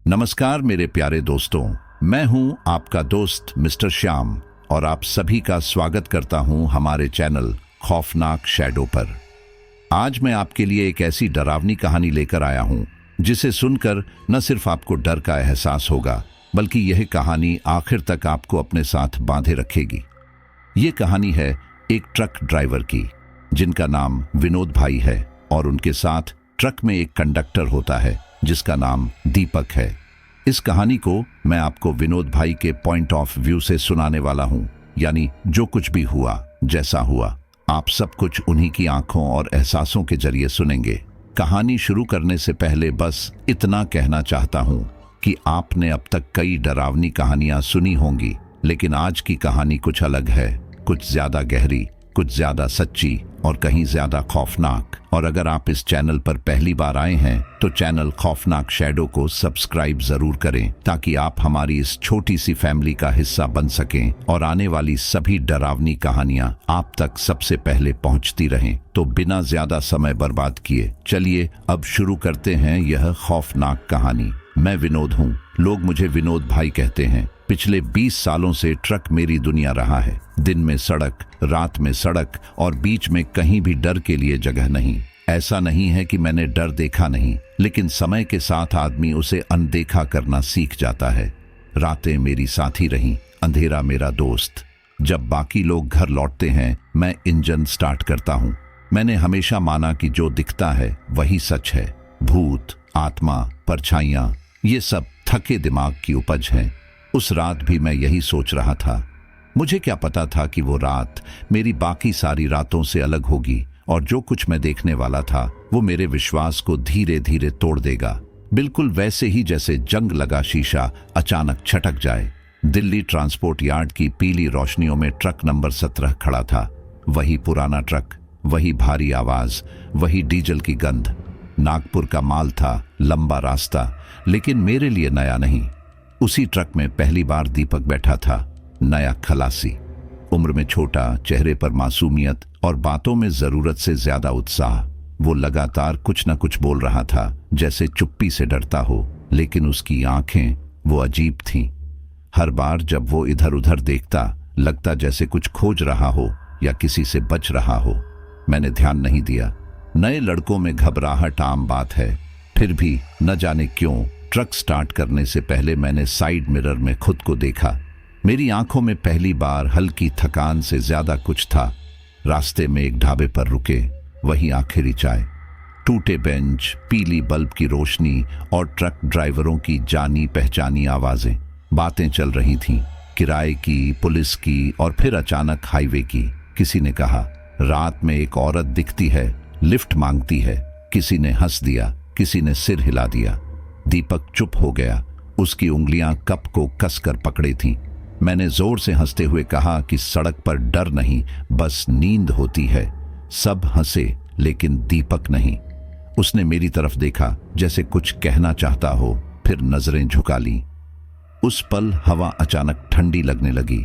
नमस्कार मेरे प्यारे दोस्तों, मैं हूं आपका दोस्त मिस्टर श्याम और आप सभी का स्वागत करता हूं हमारे चैनल खौफनाक शैडो पर। आज मैं आपके लिए एक ऐसी डरावनी कहानी लेकर आया हूं जिसे सुनकर न सिर्फ आपको डर का एहसास होगा बल्कि यह कहानी आखिर तक आपको अपने साथ बांधे रखेगी। ये कहानी है एक ट्रक ड्राइवर की जिनका नाम विनोद भाई है और उनके साथ ट्रक में एक कंडक्टर होता है जिसका नाम दीपक है। इस कहानी को मैं आपको विनोद भाई के पॉइंट ऑफ व्यू से सुनाने वाला हूं, यानी जो कुछ भी हुआ, जैसा हुआ, आप सब कुछ उन्हीं की आंखों और एहसासों के जरिए सुनेंगे। कहानी शुरू करने से पहले बस इतना कहना चाहता हूं कि आपने अब तक कई डरावनी कहानियां सुनी होंगी, लेकिन आज की कहानी कुछ अलग है, कुछ ज्यादा गहरी, कुछ ज्यादा सच्ची और कहीं ज्यादा खौफनाक। और अगर आप इस चैनल पर पहली बार आए हैं तो चैनल खौफनाक शैडो को सब्सक्राइब जरूर करें ताकि आप हमारी इस छोटी सी फैमिली का हिस्सा बन सकें और आने वाली सभी डरावनी कहानियां आप तक सबसे पहले पहुंचती रहें। तो बिना ज्यादा समय बर्बाद किए चलिए अब शुरू करते हैं यह खौफनाक कहानी। मैं विनोद हूँ, लोग मुझे विनोद भाई कहते हैं। पिछले 20 सालों से ट्रक मेरी दुनिया रहा है। दिन में सड़क, रात में सड़क और बीच में कहीं भी डर के लिए जगह नहीं। ऐसा नहीं है कि मैंने डर देखा नहीं, लेकिन समय के साथ आदमी उसे अनदेखा करना सीख जाता है। रातें मेरी साथी रहीं, अंधेरा मेरा दोस्त। जब बाकी लोग घर लौटते हैं मैं इंजन स्टार्ट करता हूँ। मैंने हमेशा माना कि जो दिखता है वही सच है। भूत, आत्मा, परछाइयाँ, ये सब थके दिमाग की उपज है। उस रात भी मैं यही सोच रहा था। मुझे क्या पता था कि वो रात मेरी बाकी सारी रातों से अलग होगी और जो कुछ मैं देखने वाला था वो मेरे विश्वास को धीरे धीरे तोड़ देगा। बिल्कुल वैसे ही जैसे जंग लगा शीशा अचानक छटक जाए। दिल्ली ट्रांसपोर्ट यार्ड की पीली रोशनियों में ट्रक नंबर 17 खड़ा था। वही पुराना ट्रक, वही भारी आवाज, वही डीजल की गंध। नागपुर का माल था, लंबा रास्ता, लेकिन मेरे लिए नया नहीं। उसी ट्रक में पहली बार दीपक बैठा था, नया खलासी, उम्र में छोटा, चेहरे पर मासूमियत और बातों में जरूरत से ज्यादा उत्साह। वो लगातार कुछ न कुछ बोल रहा था, जैसे चुप्पी से डरता हो, लेकिन उसकी आंखें वो अजीब थीं। हर बार जब वो इधर उधर देखता लगता जैसे कुछ खोज रहा हो या किसी से बच रहा हो। मैंने ध्यान नहीं दिया। नए लड़कों में घबराहट आम बात है। फिर भी न जाने क्यों ट्रक स्टार्ट करने से पहले मैंने साइड मिरर में खुद को देखा। मेरी आंखों में पहली बार हल्की थकान से ज्यादा कुछ था। रास्ते में एक ढाबे पर रुके, वही आखिरी चाय, टूटे बेंच, पीली बल्ब की रोशनी और ट्रक ड्राइवरों की जानी पहचानी आवाजें। बातें चल रही थीं, किराए की, पुलिस की और फिर अचानक हाईवे की। किसी ने कहा रात में एक औरत दिखती है, लिफ्ट मांगती है। किसी ने हंस दिया, किसी ने सिर हिला दिया। दीपक चुप हो गया। उसकी उंगलियां कप को कसकर पकड़े थीं। मैंने जोर से हंसते हुए कहा कि सड़क पर डर नहीं, बस नींद होती है। सब हंसे, लेकिन दीपक नहीं। उसने मेरी तरफ देखा जैसे कुछ कहना चाहता हो, फिर नजरें झुका लीं। उस पल हवा अचानक ठंडी लगने लगी।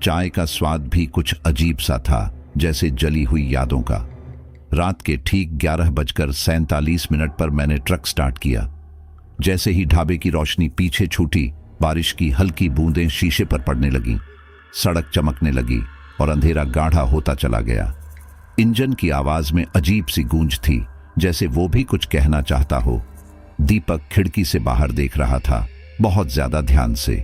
चाय का स्वाद भी कुछ अजीब सा था, जैसे जली हुई यादों का। रात के ठीक 11:47 पर मैंने ट्रक स्टार्ट किया। जैसे ही ढाबे की रोशनी पीछे छूटी, बारिश की हल्की बूंदें शीशे पर पड़ने लगीं। सड़क चमकने लगी और अंधेरा गाढ़ा होता चला गया। इंजन की आवाज में अजीब सी गूंज थी, जैसे वो भी कुछ कहना चाहता हो। दीपक खिड़की से बाहर देख रहा था, बहुत ज्यादा ध्यान से।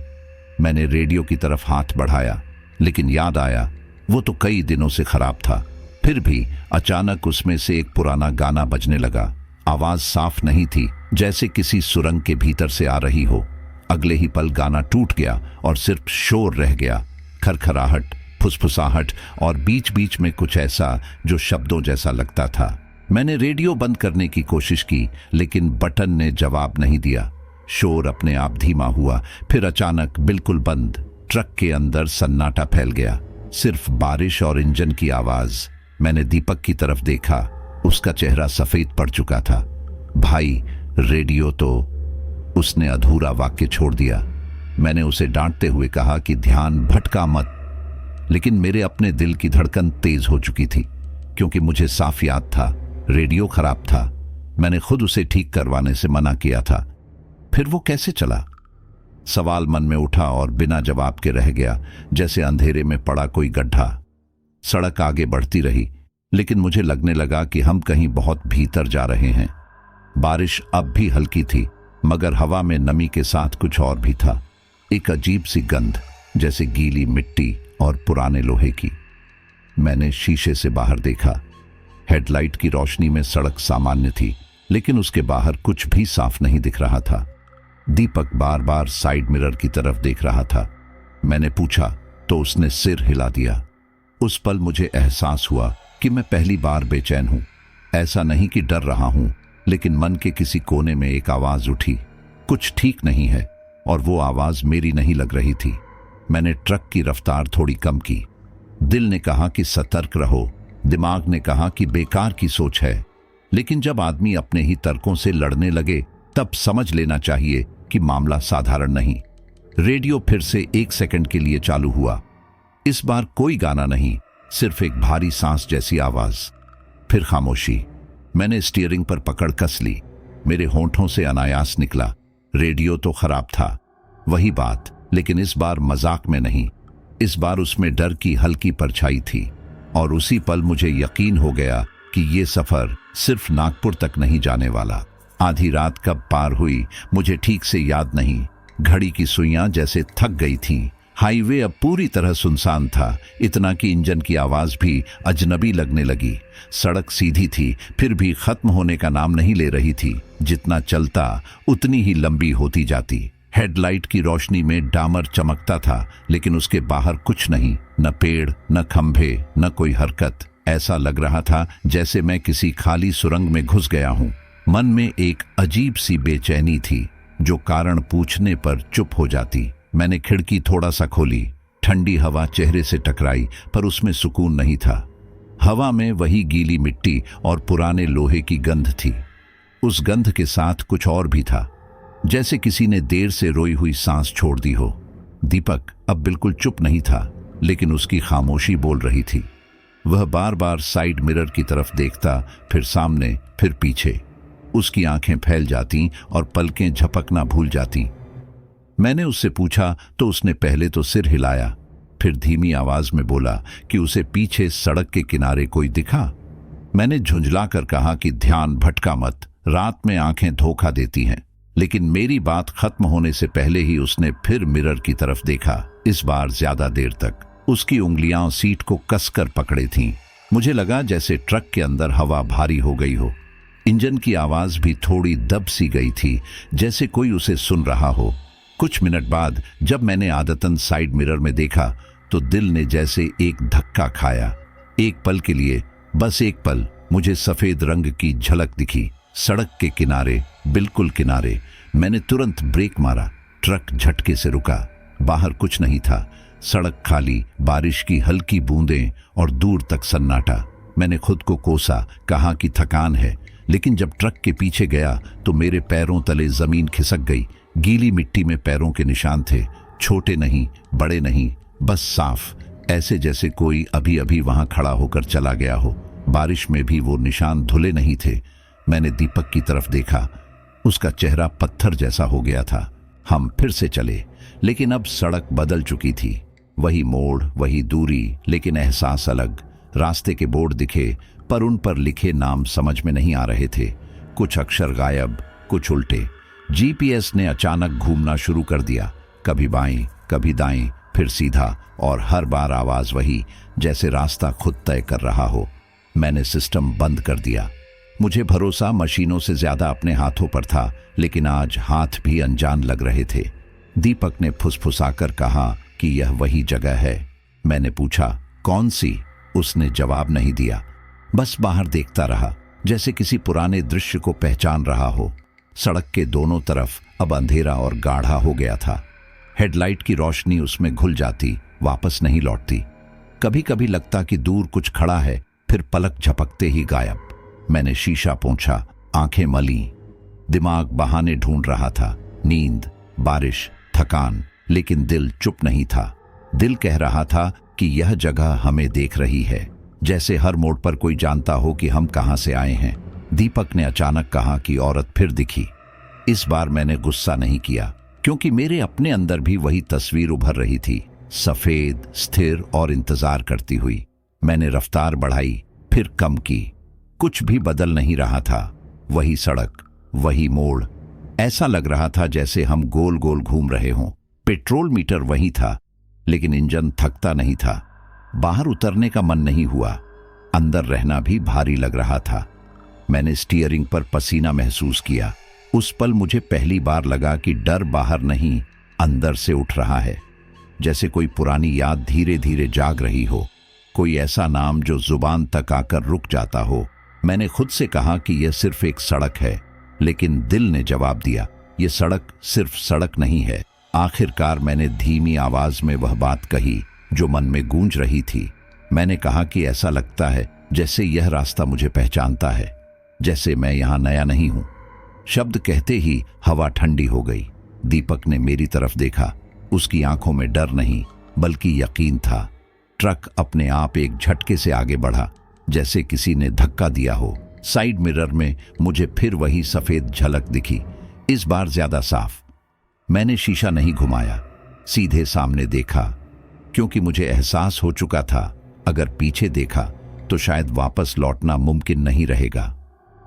मैंने रेडियो की तरफ हाथ बढ़ाया, लेकिन याद आया वो तो कई दिनों से खराब था। फिर भी अचानक उसमें से एक पुराना गाना बजने लगा। आवाज साफ नहीं थी, जैसे किसी सुरंग के भीतर से आ रही हो। अगले ही पल गाना टूट गया और सिर्फ शोर रह गया, खरखराहट, फुसफुसाहट और बीच बीच में कुछ ऐसा जो शब्दों जैसा लगता था। मैंने रेडियो बंद करने की कोशिश की, लेकिन बटन ने जवाब नहीं दिया। शोर अपने आप धीमा हुआ, फिर अचानक बिल्कुल बंद। ट्रक के अंदर सन्नाटा फैल गया, सिर्फ बारिश और इंजन की आवाज। मैंने दीपक की तरफ देखा, उसका चेहरा सफेद पड़ चुका था। भाई, रेडियो तो। उसने अधूरा वाक्य छोड़ दिया। मैंने उसे डांटते हुए कहा कि ध्यान भटका मत, लेकिन मेरे अपने दिल की धड़कन तेज हो चुकी थी, क्योंकि मुझे साफ याद था रेडियो खराब था। मैंने खुद उसे ठीक करवाने से मना किया था। फिर वो कैसे चला? सवाल मन में उठा और बिना जवाब के रह गया, जैसे अंधेरे में पड़ा कोई गड्ढा। सड़क आगे बढ़ती रही, लेकिन मुझे लगने लगा कि हम कहीं बहुत भीतर जा रहे हैं। बारिश अब भी हल्की थी, मगर हवा में नमी के साथ कुछ और भी था। एक अजीब सी गंध, जैसे गीली मिट्टी और पुराने लोहे की। मैंने शीशे से बाहर देखा। हेडलाइट की रोशनी में सड़क सामान्य थी, लेकिन उसके बाहर कुछ भी साफ नहीं दिख रहा था। दीपक बार बार साइड मिरर की तरफ देख रहा था। मैंने पूछा तो उसने सिर हिला दिया। उस पल मुझे एहसास हुआ कि मैं पहली बार बेचैन हूं। ऐसा नहीं कि डर रहा हूं, लेकिन मन के किसी कोने में एक आवाज उठी, कुछ ठीक नहीं है। और वो आवाज मेरी नहीं लग रही थी। मैंने ट्रक की रफ्तार थोड़ी कम की। दिल ने कहा कि सतर्क रहो, दिमाग ने कहा कि बेकार की सोच है। लेकिन जब आदमी अपने ही तर्कों से लड़ने लगे, तब समझ लेना चाहिए कि मामला साधारण नहीं। रेडियो फिर से 1 सेकंड के लिए चालू हुआ। इस बार कोई गाना नहीं, सिर्फ एक भारी सांस जैसी आवाज। फिर खामोशी। मैंने स्टीयरिंग पर पकड़ कस ली। मेरे होंठों से अनायास निकला, रेडियो तो खराब था। वही बात, लेकिन इस बार मजाक में नहीं। इस बार उसमें डर की हल्की परछाई थी। और उसी पल मुझे यकीन हो गया कि ये सफर सिर्फ नागपुर तक नहीं जाने वाला। आधी रात कब पार हुई मुझे ठीक से याद नहीं। घड़ी की सुइयां जैसे थक गई थीं। हाईवे अब पूरी तरह सुनसान था, इतना कि इंजन की आवाज भी अजनबी लगने लगी। सड़क सीधी थी, फिर भी खत्म होने का नाम नहीं ले रही थी। जितना चलता उतनी ही लंबी होती जाती। हेडलाइट की रोशनी में डामर चमकता था, लेकिन उसके बाहर कुछ नहीं, न पेड़, न खंभे, न कोई हरकत। ऐसा लग रहा था जैसे मैं किसी खाली सुरंग में घुस गया हूं। मन में एक अजीब सी बेचैनी थी, जो कारण पूछने पर चुप हो जाती। मैंने खिड़की थोड़ा सा खोली। ठंडी हवा चेहरे से टकराई, पर उसमें सुकून नहीं था। हवा में वही गीली मिट्टी और पुराने लोहे की गंध थी। उस गंध के साथ कुछ और भी था, जैसे किसी ने देर से रोई हुई सांस छोड़ दी हो। दीपक अब बिल्कुल चुप नहीं था, लेकिन उसकी खामोशी बोल रही थी। वह बार बार साइड मिरर की तरफ देखता, फिर सामने, फिर पीछे। उसकी आंखें फैल जातीं और पलकें झपकना भूल जातीं। मैंने उससे पूछा तो उसने पहले तो सिर हिलाया, फिर धीमी आवाज में बोला कि उसे पीछे सड़क के किनारे कोई दिखा। मैंने झुंझलाकर कहा कि ध्यान भटका मत, रात में आंखें धोखा देती हैं। लेकिन मेरी बात खत्म होने से पहले ही उसने फिर मिरर की तरफ देखा, इस बार ज्यादा देर तक। उसकी उंगलियां सीट को कसकर पकड़े थीं। मुझे लगा जैसे ट्रक के अंदर हवा भारी हो गई हो। इंजन की आवाज भी थोड़ी दब सी गई थी, जैसे कोई उसे सुन रहा हो। कुछ मिनट बाद जब मैंने आदतन साइड मिरर में देखा, तो दिल ने जैसे एक धक्का खाया। एक पल के लिए, बस एक पल, मुझे सफेद रंग की झलक दिखी, सड़क के किनारे, बिल्कुल किनारे। मैंने तुरंत ब्रेक मारा। ट्रक झटके से रुका। बाहर कुछ नहीं था, सड़क खाली, बारिश की हल्की बूंदें और दूर तक सन्नाटा। मैंने खुद को कोसा, कहा कि थकान है। लेकिन जब ट्रक के पीछे गया तो मेरे पैरों तले जमीन खिसक गई। गीली मिट्टी में पैरों के निशान थे, छोटे नहीं, बड़े नहीं, बस साफ, ऐसे जैसे कोई अभी अभी वहां खड़ा होकर चला गया हो। बारिश में भी वो निशान धुले नहीं थे। मैंने दीपक की तरफ देखा, उसका चेहरा पत्थर जैसा हो गया था। हम फिर से चले, लेकिन अब सड़क बदल चुकी थी। वही मोड़, वही दूरी, लेकिन एहसास अलग। रास्ते के बोर्ड दिखे, पर उन पर लिखे नाम समझ में नहीं आ रहे थे। कुछ अक्षर गायब, कुछ उल्टे। जीपीएस ने अचानक घूमना शुरू कर दिया, कभी बाएं, कभी दाएं, फिर सीधा, और हर बार आवाज वही, जैसे रास्ता खुद तय कर रहा हो। मैंने सिस्टम बंद कर दिया। मुझे भरोसा मशीनों से ज्यादा अपने हाथों पर था, लेकिन आज हाथ भी अनजान लग रहे थे। दीपक ने फुसफुसाकर कहा कि यह वही जगह है। मैंने पूछा, कौन सी? उसने जवाब नहीं दिया, बस बाहर देखता रहा, जैसे किसी पुराने दृश्य को पहचान रहा हो। सड़क के दोनों तरफ अब अंधेरा और गाढ़ा हो गया था। हेडलाइट की रोशनी उसमें घुल जाती, वापस नहीं लौटती। कभी कभी लगता कि दूर कुछ खड़ा है, फिर पलक झपकते ही गायब। मैंने शीशा पोंछा, आंखें मली। दिमाग बहाने ढूंढ रहा था, नींद, बारिश, थकान, लेकिन दिल चुप नहीं था। दिल कह रहा था कि यह जगह हमें देख रही है, जैसे हर मोड़ पर कोई जानता हो कि हम कहां से आए हैं। दीपक ने अचानक कहा कि औरत फिर दिखी। इस बार मैंने गुस्सा नहीं किया, क्योंकि मेरे अपने अंदर भी वही तस्वीर उभर रही थी, सफेद, स्थिर और इंतजार करती हुई। मैंने रफ्तार बढ़ाई, फिर कम की। कुछ भी बदल नहीं रहा था। वही सड़क, वही मोड़। ऐसा लग रहा था जैसे हम गोल गोल घूम रहे हों। पेट्रोल मीटर वही था, लेकिन इंजन थकता नहीं था। बाहर उतरने का मन नहीं हुआ। अंदर रहना भी भारी लग रहा था। मैंने स्टीयरिंग पर पसीना महसूस किया। उस पल मुझे पहली बार लगा कि डर बाहर नहीं, अंदर से उठ रहा है। जैसे कोई पुरानी याद धीरे धीरे जाग रही हो, कोई ऐसा नाम जो जुबान तक आकर रुक जाता हो। मैंने खुद से कहा कि यह सिर्फ एक सड़क है, लेकिन दिल ने जवाब दिया, यह सड़क सिर्फ सड़क नहीं है। आखिरकार मैंने धीमी आवाज में वह बात कही जो मन में गूंज रही थी। मैंने कहा कि ऐसा लगता है जैसे यह रास्ता मुझे पहचानता है, जैसे मैं यहां नया नहीं हूं। शब्द कहते ही हवा ठंडी हो गई। दीपक ने मेरी तरफ देखा। उसकी आंखों में डर नहीं, बल्कि यकीन था। ट्रक अपने आप एक झटके से आगे बढ़ा, जैसे किसी ने धक्का दिया हो। साइड मिरर में मुझे फिर वही सफेद झलक दिखी, इस बार ज्यादा साफ। मैंने शीशा नहीं घुमाया, सीधे सामने देखा, क्योंकि मुझे एहसास हो चुका था अगर पीछे देखा तो शायद वापस लौटना मुमकिन नहीं रहेगा।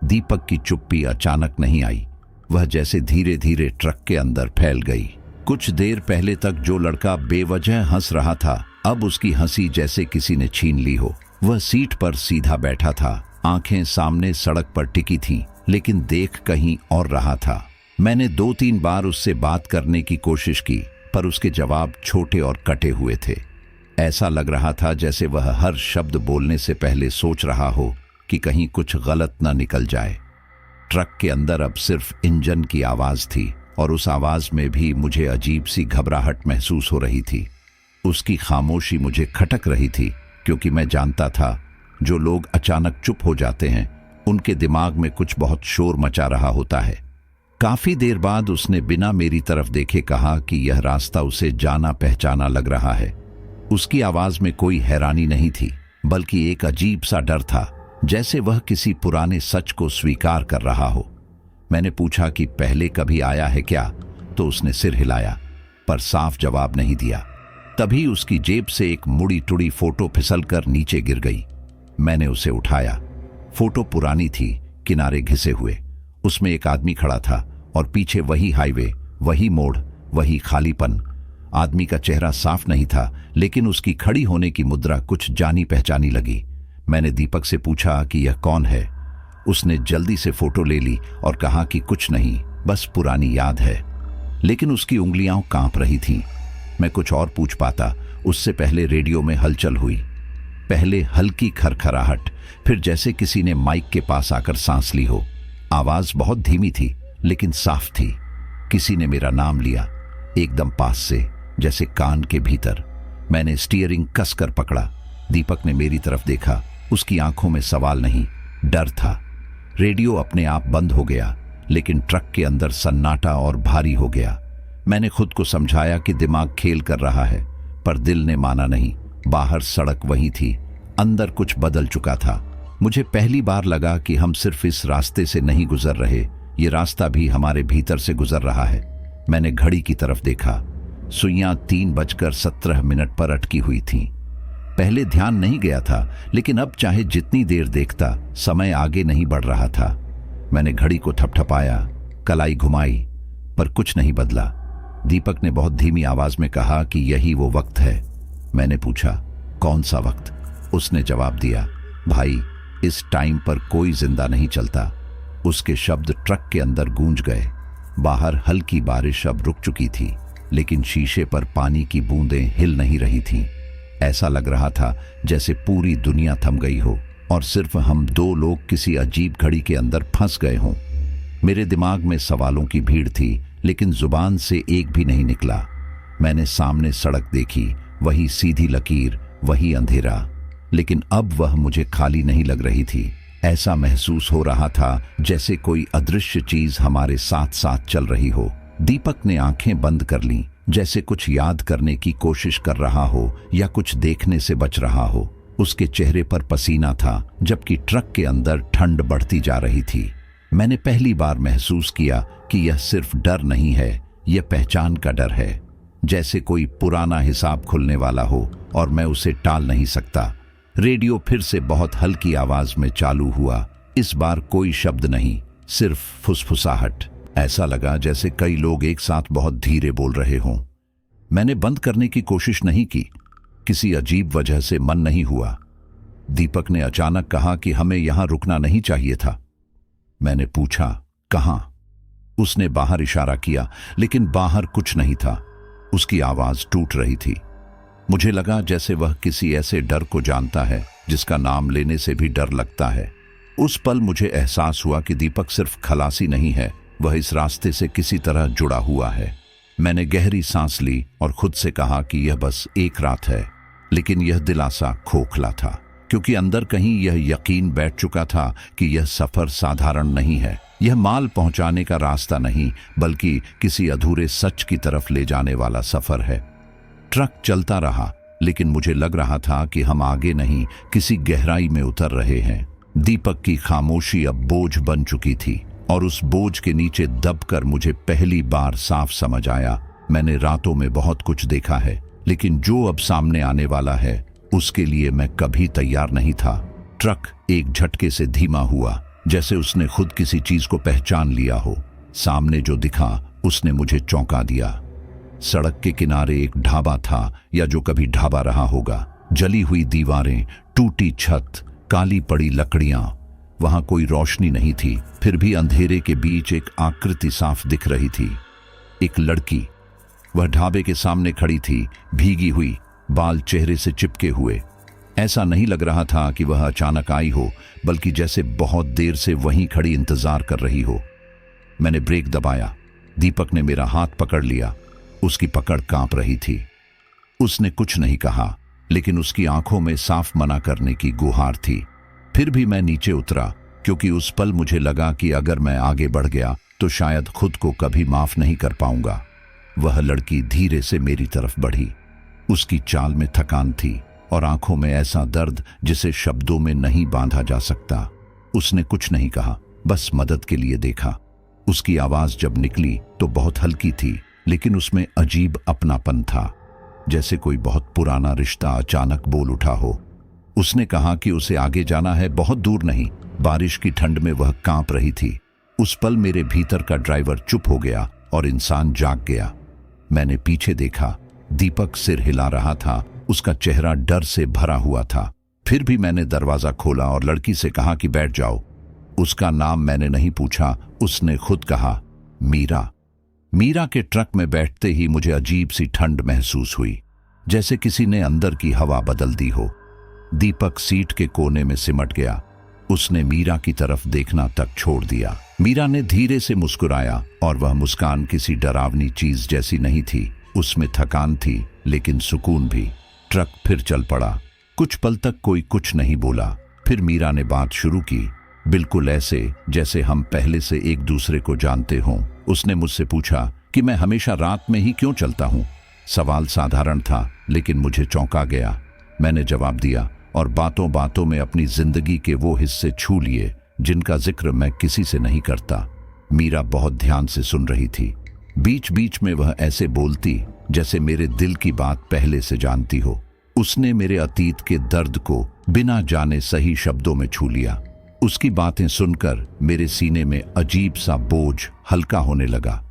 दीपक की चुप्पी अचानक नहीं आई। वह जैसे धीरे धीरे ट्रक के अंदर फैल गई। कुछ देर पहले तक जो लड़का बेवजह हंस रहा था, अब उसकी हंसी जैसे किसी ने छीन ली हो। वह सीट पर सीधा बैठा था, आंखें सामने सड़क पर टिकी थीं, लेकिन देख कहीं और रहा था। मैंने 2-3 बार उससे बात करने की कोशिश की, पर उसके जवाब छोटे और कटे हुए थे। ऐसा लग रहा था जैसे वह हर शब्द बोलने से पहले सोच रहा हो कि कहीं कुछ गलत न निकल जाए। ट्रक के अंदर अब सिर्फ इंजन की आवाज थी, और उस आवाज में भी मुझे अजीब सी घबराहट महसूस हो रही थी। उसकी खामोशी मुझे खटक रही थी, क्योंकि मैं जानता था जो लोग अचानक चुप हो जाते हैं, उनके दिमाग में कुछ बहुत शोर मचा रहा होता है। काफी देर बाद उसने बिना मेरी तरफ देखे कहा कि यह रास्ता उसे जाना पहचाना लग रहा है। उसकी आवाज में कोई हैरानी नहीं थी, बल्कि एक अजीब सा डर था, जैसे वह किसी पुराने सच को स्वीकार कर रहा हो। मैंने पूछा कि पहले कभी आया है क्या, तो उसने सिर हिलाया, पर साफ जवाब नहीं दिया। तभी उसकी जेब से एक मुड़ी टुड़ी फोटो फिसलकर नीचे गिर गई। मैंने उसे उठाया। फोटो पुरानी थी, किनारे घिसे हुए। उसमें एक आदमी खड़ा था, और पीछे वही हाईवे, वही मोड़, वही खालीपन। आदमी का चेहरा साफ नहीं था, लेकिन उसकी खड़ी होने की मुद्रा कुछ जानी पहचानी लगी। मैंने दीपक से पूछा कि यह कौन है। उसने जल्दी से फोटो ले ली और कहा कि कुछ नहीं, बस पुरानी याद है। लेकिन उसकी उंगलियां कांप रही थीं। मैं कुछ और पूछ पाता, उससे पहले रेडियो में हलचल हुई। पहले हल्की खरखराहट, फिर जैसे किसी ने माइक के पास आकर सांस ली हो। आवाज बहुत धीमी थी, लेकिन साफ थी। किसी ने मेरा नाम लिया, एकदम पास से, जैसे कान के भीतर। मैंने स्टीयरिंग कसकर पकड़ा। दीपक ने मेरी तरफ देखा। उसकी आंखों में सवाल नहीं, डर था। रेडियो अपने आप बंद हो गया, लेकिन ट्रक के अंदर सन्नाटा और भारी हो गया। मैंने खुद को समझाया कि दिमाग खेल कर रहा है, पर दिल ने माना नहीं। बाहर सड़क वही थी, अंदर कुछ बदल चुका था। मुझे पहली बार लगा कि हम सिर्फ इस रास्ते से नहीं गुजर रहे, ये रास्ता भी हमारे भीतर से गुजर रहा है। मैंने घड़ी की तरफ देखा। सुइयां 3:17 पर अटकी हुई थीं। पहले ध्यान नहीं गया था, लेकिन अब चाहे जितनी देर देखता, समय आगे नहीं बढ़ रहा था। मैंने घड़ी को थपथपाया, कलाई घुमाई, पर कुछ नहीं बदला। दीपक ने बहुत धीमी आवाज में कहा कि यही वो वक्त है। मैंने पूछा, कौन सा वक्त? उसने जवाब दिया, भाई, इस टाइम पर कोई जिंदा नहीं चलता। उसके शब्द ट्रक के अंदर गूंज गए। बाहर हल्की बारिश अब रुक चुकी थी, लेकिन शीशे पर पानी की बूंदें हिल नहीं रही थीं। ऐसा लग रहा था जैसे पूरी दुनिया थम गई हो, और सिर्फ हम 2 लोग किसी अजीब घड़ी के अंदर फंस गए हों। मेरे दिमाग में सवालों की भीड़ थी, लेकिन जुबान से एक भी नहीं निकला। मैंने सामने सड़क देखी, वही सीधी लकीर, वही अंधेरा, लेकिन अब वह मुझे खाली नहीं लग रही थी। ऐसा महसूस हो रहा था जैसे कोई अदृश्य चीज हमारे साथ साथ चल रही हो। दीपक ने आंखें बंद कर लीं, जैसे कुछ याद करने की कोशिश कर रहा हो या कुछ देखने से बच रहा हो। उसके चेहरे पर पसीना था, जबकि ट्रक के अंदर ठंड बढ़ती जा रही थी। मैंने पहली बार महसूस किया कि यह सिर्फ डर नहीं है, यह पहचान का डर है। जैसे कोई पुराना हिसाब खुलने वाला हो और मैं उसे टाल नहीं सकता। रेडियो फिर से बहुत हल्की आवाज में चालू हुआ। इस बार कोई शब्द नहीं, सिर्फ फुसफुसाहट। ऐसा लगा जैसे कई लोग एक साथ बहुत धीरे बोल रहे हों। मैंने बंद करने की कोशिश नहीं की, किसी अजीब वजह से मन नहीं हुआ। दीपक ने अचानक कहा कि हमें यहां रुकना नहीं चाहिए था। मैंने पूछा, कहां? उसने बाहर इशारा किया, लेकिन बाहर कुछ नहीं था। उसकी आवाज टूट रही थी। मुझे लगा जैसे वह किसी ऐसे डर को जानता है जिसका नाम लेने से भी डर लगता है। उस पल मुझे एहसास हुआ कि दीपक सिर्फ खलासी नहीं है, वह इस रास्ते से किसी तरह जुड़ा हुआ है। मैंने गहरी सांस ली और खुद से कहा कि यह बस एक रात है, लेकिन यह दिलासा खोखला था, क्योंकि अंदर कहीं यह यकीन बैठ चुका था कि यह सफर साधारण नहीं है। यह माल पहुंचाने का रास्ता नहीं, बल्कि किसी अधूरे सच की तरफ ले जाने वाला सफर है। ट्रक चलता रहा, लेकिन मुझे लग रहा था कि हम आगे नहीं, किसी गहराई में उतर रहे हैं। दीपक की खामोशी अब बोझ बन चुकी थी, और उस बोझ के नीचे दबकर मुझे पहली बार साफ समझ आया, मैंने रातों में बहुत कुछ देखा है, लेकिन जो अब सामने आने वाला है उसके लिए मैं कभी तैयार नहीं था। ट्रक एक झटके से धीमा हुआ, जैसे उसने खुद किसी चीज को पहचान लिया हो। सामने जो दिखा उसने मुझे चौंका दिया। सड़क के किनारे एक ढाबा था, या जो कभी ढाबा रहा होगा। जली हुई दीवारें, टूटी छत, काली पड़ी लकड़ियां। वहां कोई रोशनी नहीं थी, फिर भी अंधेरे के बीच एक आकृति साफ दिख रही थी। एक लड़की, वह ढाबे के सामने खड़ी थी, भीगी हुई, बाल चेहरे से चिपके हुए। ऐसा नहीं लग रहा था कि वह अचानक आई हो, बल्कि जैसे बहुत देर से वहीं खड़ी इंतजार कर रही हो। मैंने ब्रेक दबाया। दीपक ने मेरा हाथ पकड़ लिया। उसकी पकड़ कांप रही थी। उसने कुछ नहीं कहा, लेकिन उसकी आंखों में साफ मना करने की गुहार थी। फिर भी मैं नीचे उतरा, क्योंकि उस पल मुझे लगा कि अगर मैं आगे बढ़ गया तो शायद खुद को कभी माफ नहीं कर पाऊंगा। वह लड़की धीरे से मेरी तरफ बढ़ी। उसकी चाल में थकान थी और आंखों में ऐसा दर्द जिसे शब्दों में नहीं बांधा जा सकता। उसने कुछ नहीं कहा, बस मदद के लिए देखा। उसकी आवाज जब निकली तो बहुत हल्की थी, लेकिन उसमें अजीब अपनापन था, जैसे कोई बहुत पुराना रिश्ता अचानक बोल उठा हो। उसने कहा कि उसे आगे जाना है, बहुत दूर नहीं। बारिश की ठंड में वह कांप रही थी। उस पल मेरे भीतर का ड्राइवर चुप हो गया और इंसान जाग गया। मैंने पीछे देखा, दीपक सिर हिला रहा था, उसका चेहरा डर से भरा हुआ था। फिर भी मैंने दरवाजा खोला और लड़की से कहा कि बैठ जाओ। उसका नाम मैंने नहीं पूछा, उसने खुद कहा, मीरा। मीरा के ट्रक में बैठते ही मुझे अजीब सी ठंड महसूस हुई, जैसे किसी ने अंदर की हवा बदल दी हो। दीपक सीट के कोने में सिमट गया। उसने मीरा की तरफ देखना तक छोड़ दिया। मीरा ने धीरे से मुस्कुराया, और वह मुस्कान किसी डरावनी चीज जैसी नहीं थी। उसमें थकान थी, लेकिन सुकून भी। ट्रक फिर चल पड़ा। कुछ पल तक कोई कुछ नहीं बोला। फिर मीरा ने बात शुरू की, बिल्कुल ऐसे जैसे हम पहले से एक दूसरे को जानते हों। उसने मुझसे पूछा कि मैं हमेशा रात में ही क्यों चलता हूं। सवाल साधारण था, लेकिन मुझे चौंका गया। मैंने जवाब दिया, और बातों बातों में अपनी जिंदगी के वो हिस्से छू लिए जिनका जिक्र मैं किसी से नहीं करता। मीरा बहुत ध्यान से सुन रही थी। बीच बीच में वह ऐसे बोलती जैसे मेरे दिल की बात पहले से जानती हो। उसने मेरे अतीत के दर्द को बिना जाने सही शब्दों में छू लिया। उसकी बातें सुनकर मेरे सीने में अजीब सा बोझ हल्का होने लगा।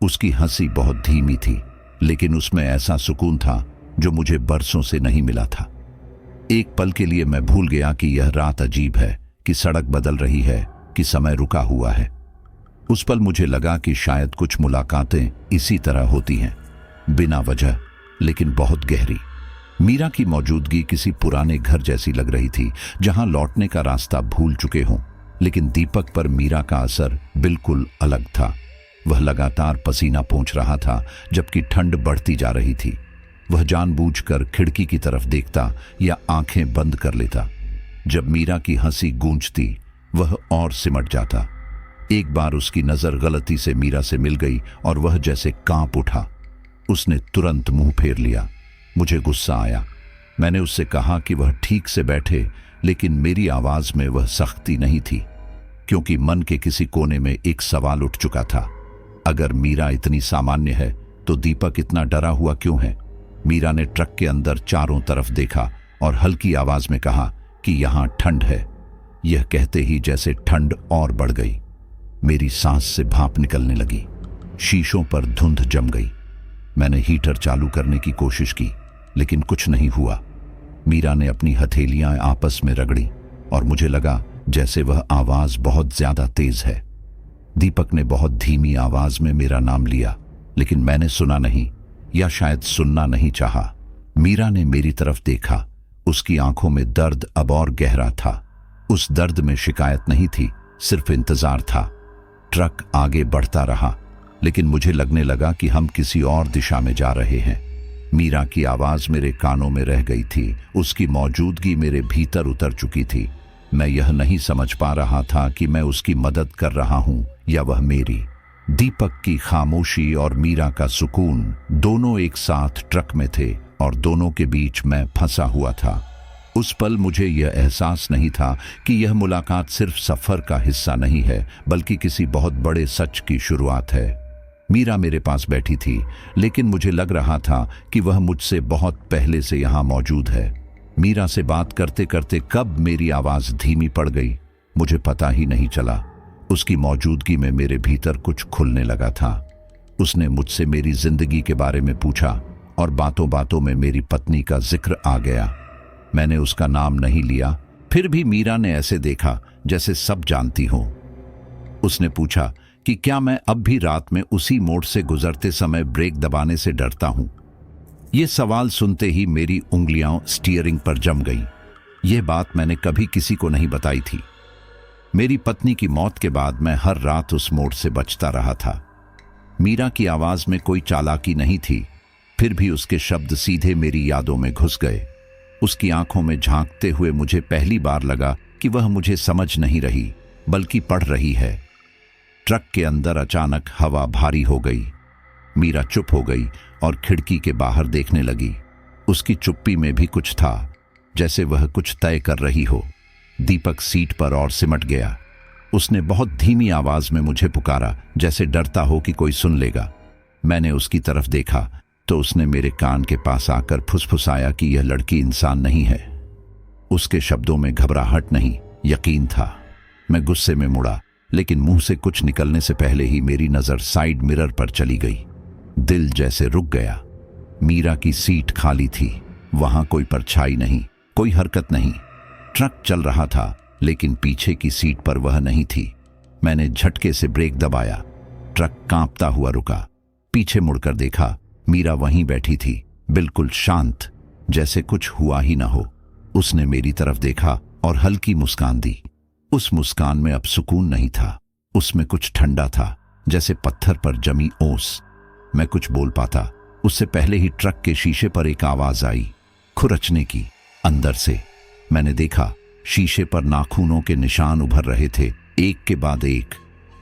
उसकी हंसी बहुत धीमी थी, लेकिन उसमें ऐसा सुकून था जो मुझे बरसों से नहीं मिला था। एक पल के लिए मैं भूल गया कि यह रात अजीब है, कि सड़क बदल रही है, कि समय रुका हुआ है। उस पल मुझे लगा कि शायद कुछ मुलाकातें इसी तरह होती हैं, बिना वजह, लेकिन बहुत गहरी। मीरा की मौजूदगी किसी पुराने घर जैसी लग रही थी, जहां लौटने का रास्ता भूल चुके हों। लेकिन दीपक पर मीरा का असर बिल्कुल अलग था। वह लगातार पसीना पोंछ रहा था, जबकि ठंड बढ़ती जा रही थी। वह जानबूझकर खिड़की की तरफ देखता या आंखें बंद कर लेता। जब मीरा की हंसी गूंजती, वह और सिमट जाता। एक बार उसकी नजर गलती से मीरा से मिल गई और वह जैसे कांप उठा। उसने तुरंत मुंह फेर लिया। मुझे गुस्सा आया। मैंने उससे कहा कि वह ठीक से बैठे, लेकिन मेरी आवाज में वह सख्ती नहीं थी। क्योंकि मन के किसी कोने में एक सवाल उठ चुका था। अगर मीरा इतनी सामान्य है तो दीपक इतना डरा हुआ क्यों है? मीरा ने ट्रक के अंदर चारों तरफ देखा और हल्की आवाज में कहा कि यहां ठंड है। यह कहते ही जैसे ठंड और बढ़ गई। मेरी सांस से भाप निकलने लगी। शीशों पर धुंध जम गई। मैंने हीटर चालू करने की कोशिश की, लेकिन कुछ नहीं हुआ। मीरा ने अपनी हथेलियां आपस में रगड़ी और मुझे लगा जैसे वह आवाज बहुत ज्यादा तेज है। दीपक ने बहुत धीमी आवाज में मेरा नाम लिया, लेकिन मैंने सुना नहीं, या शायद सुनना नहीं चाहा। मीरा ने मेरी तरफ देखा। उसकी आंखों में दर्द अब और गहरा था। उस दर्द में शिकायत नहीं थी, सिर्फ इंतजार था। ट्रक आगे बढ़ता रहा, लेकिन मुझे लगने लगा कि हम किसी और दिशा में जा रहे हैं। मीरा की आवाज मेरे कानों में रह गई थी। उसकी मौजूदगी मेरे भीतर उतर चुकी थी। मैं यह नहीं समझ पा रहा था कि मैं उसकी मदद कर रहा हूं या वह मेरी। दीपक की खामोशी और मीरा का सुकून दोनों एक साथ ट्रक में थे और दोनों के बीच मैं फंसा हुआ था। उस पल मुझे यह एहसास नहीं था कि यह मुलाकात सिर्फ सफर का हिस्सा नहीं है, बल्कि किसी बहुत बड़े सच की शुरुआत है। मीरा मेरे पास बैठी थी, लेकिन मुझे लग रहा था कि वह मुझसे बहुत पहले से यहां मौजूद है। मीरा से बात करते करते कब मेरी आवाज धीमी पड़ गई, मुझे पता ही नहीं चला। उसकी मौजूदगी में मेरे भीतर कुछ खुलने लगा था। उसने मुझसे मेरी जिंदगी के बारे में पूछा और बातों बातों में मेरी पत्नी का जिक्र आ गया। मैंने उसका नाम नहीं लिया, फिर भी मीरा ने ऐसे देखा जैसे सब जानती हो। उसने पूछा कि क्या मैं अब भी रात में उसी मोड़ से गुजरते समय ब्रेक दबाने से डरता हूं। यह सवाल सुनते ही मेरी उंगलियां स्टीयरिंग पर जम गईं। यह बात मैंने कभी किसी को नहीं बताई थी। मेरी पत्नी की मौत के बाद मैं हर रात उस मोड़ से बचता रहा था। मीरा की आवाज में कोई चालाकी नहीं थी, फिर भी उसके शब्द सीधे मेरी यादों में घुस गए। उसकी आंखों में झांकते हुए मुझे पहली बार लगा कि वह मुझे समझ नहीं रही, बल्कि पढ़ रही है। ट्रक के अंदर अचानक हवा भारी हो गई। मीरा चुप हो गई और खिड़की के बाहर देखने लगी। उसकी चुप्पी में भी कुछ था, जैसे वह कुछ तय कर रही हो। दीपक सीट पर और सिमट गया। उसने बहुत धीमी आवाज में मुझे पुकारा, जैसे डरता हो कि कोई सुन लेगा। मैंने उसकी तरफ देखा तो उसने मेरे कान के पास आकर फुसफुसाया कि यह लड़की इंसान नहीं है। उसके शब्दों में घबराहट नहीं, यकीन था। मैं गुस्से में मुड़ा, लेकिन मुंह से कुछ निकलने से पहले ही मेरी नजर साइड मिरर पर चली गई। दिल जैसे रुक गया। मीरा की सीट खाली थी। वहां कोई परछाई नहीं, कोई हरकत नहीं। ट्रक चल रहा था, लेकिन पीछे की सीट पर वह नहीं थी। मैंने झटके से ब्रेक दबाया। ट्रक कांपता हुआ रुका। पीछे मुड़कर देखा, मीरा वहीं बैठी थी, बिल्कुल शांत, जैसे कुछ हुआ ही ना हो। उसने मेरी तरफ देखा और हल्की मुस्कान दी। उस मुस्कान में अब सुकून नहीं था, उसमें कुछ ठंडा था, जैसे पत्थर पर जमी ओस। मैं कुछ बोल पाता उससे पहले ही ट्रक के शीशे पर एक आवाज आई, खुरचने की, अंदर से। मैंने देखा, शीशे पर नाखूनों के निशान उभर रहे थे, एक के बाद एक।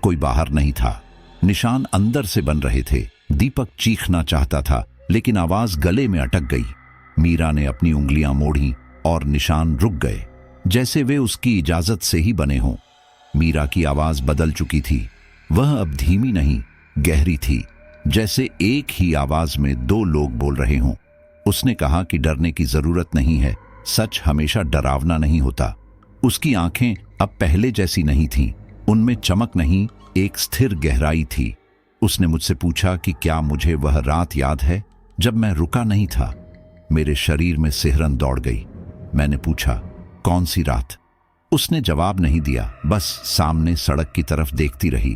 कोई बाहर नहीं था, निशान अंदर से बन रहे थे। दीपक चीखना चाहता था, लेकिन आवाज गले में अटक गई। मीरा ने अपनी उंगलियां मोड़ी और निशान रुक गए, जैसे वे उसकी इजाजत से ही बने हों। मीरा की आवाज बदल चुकी थी। वह अब धीमी नहीं, गहरी थी, जैसे एक ही आवाज में दो लोग बोल रहे हों। उसने कहा कि डरने की जरूरत नहीं है, सच हमेशा डरावना नहीं होता। उसकी आंखें अब पहले जैसी नहीं थीं, उनमें चमक नहीं, एक स्थिर गहराई थी। उसने मुझसे पूछा कि क्या मुझे वह रात याद है जब मैं रुका नहीं था। मेरे शरीर में सिहरन दौड़ गई। मैंने पूछा, कौन सी रात? उसने जवाब नहीं दिया, बस सामने सड़क की तरफ देखती रही।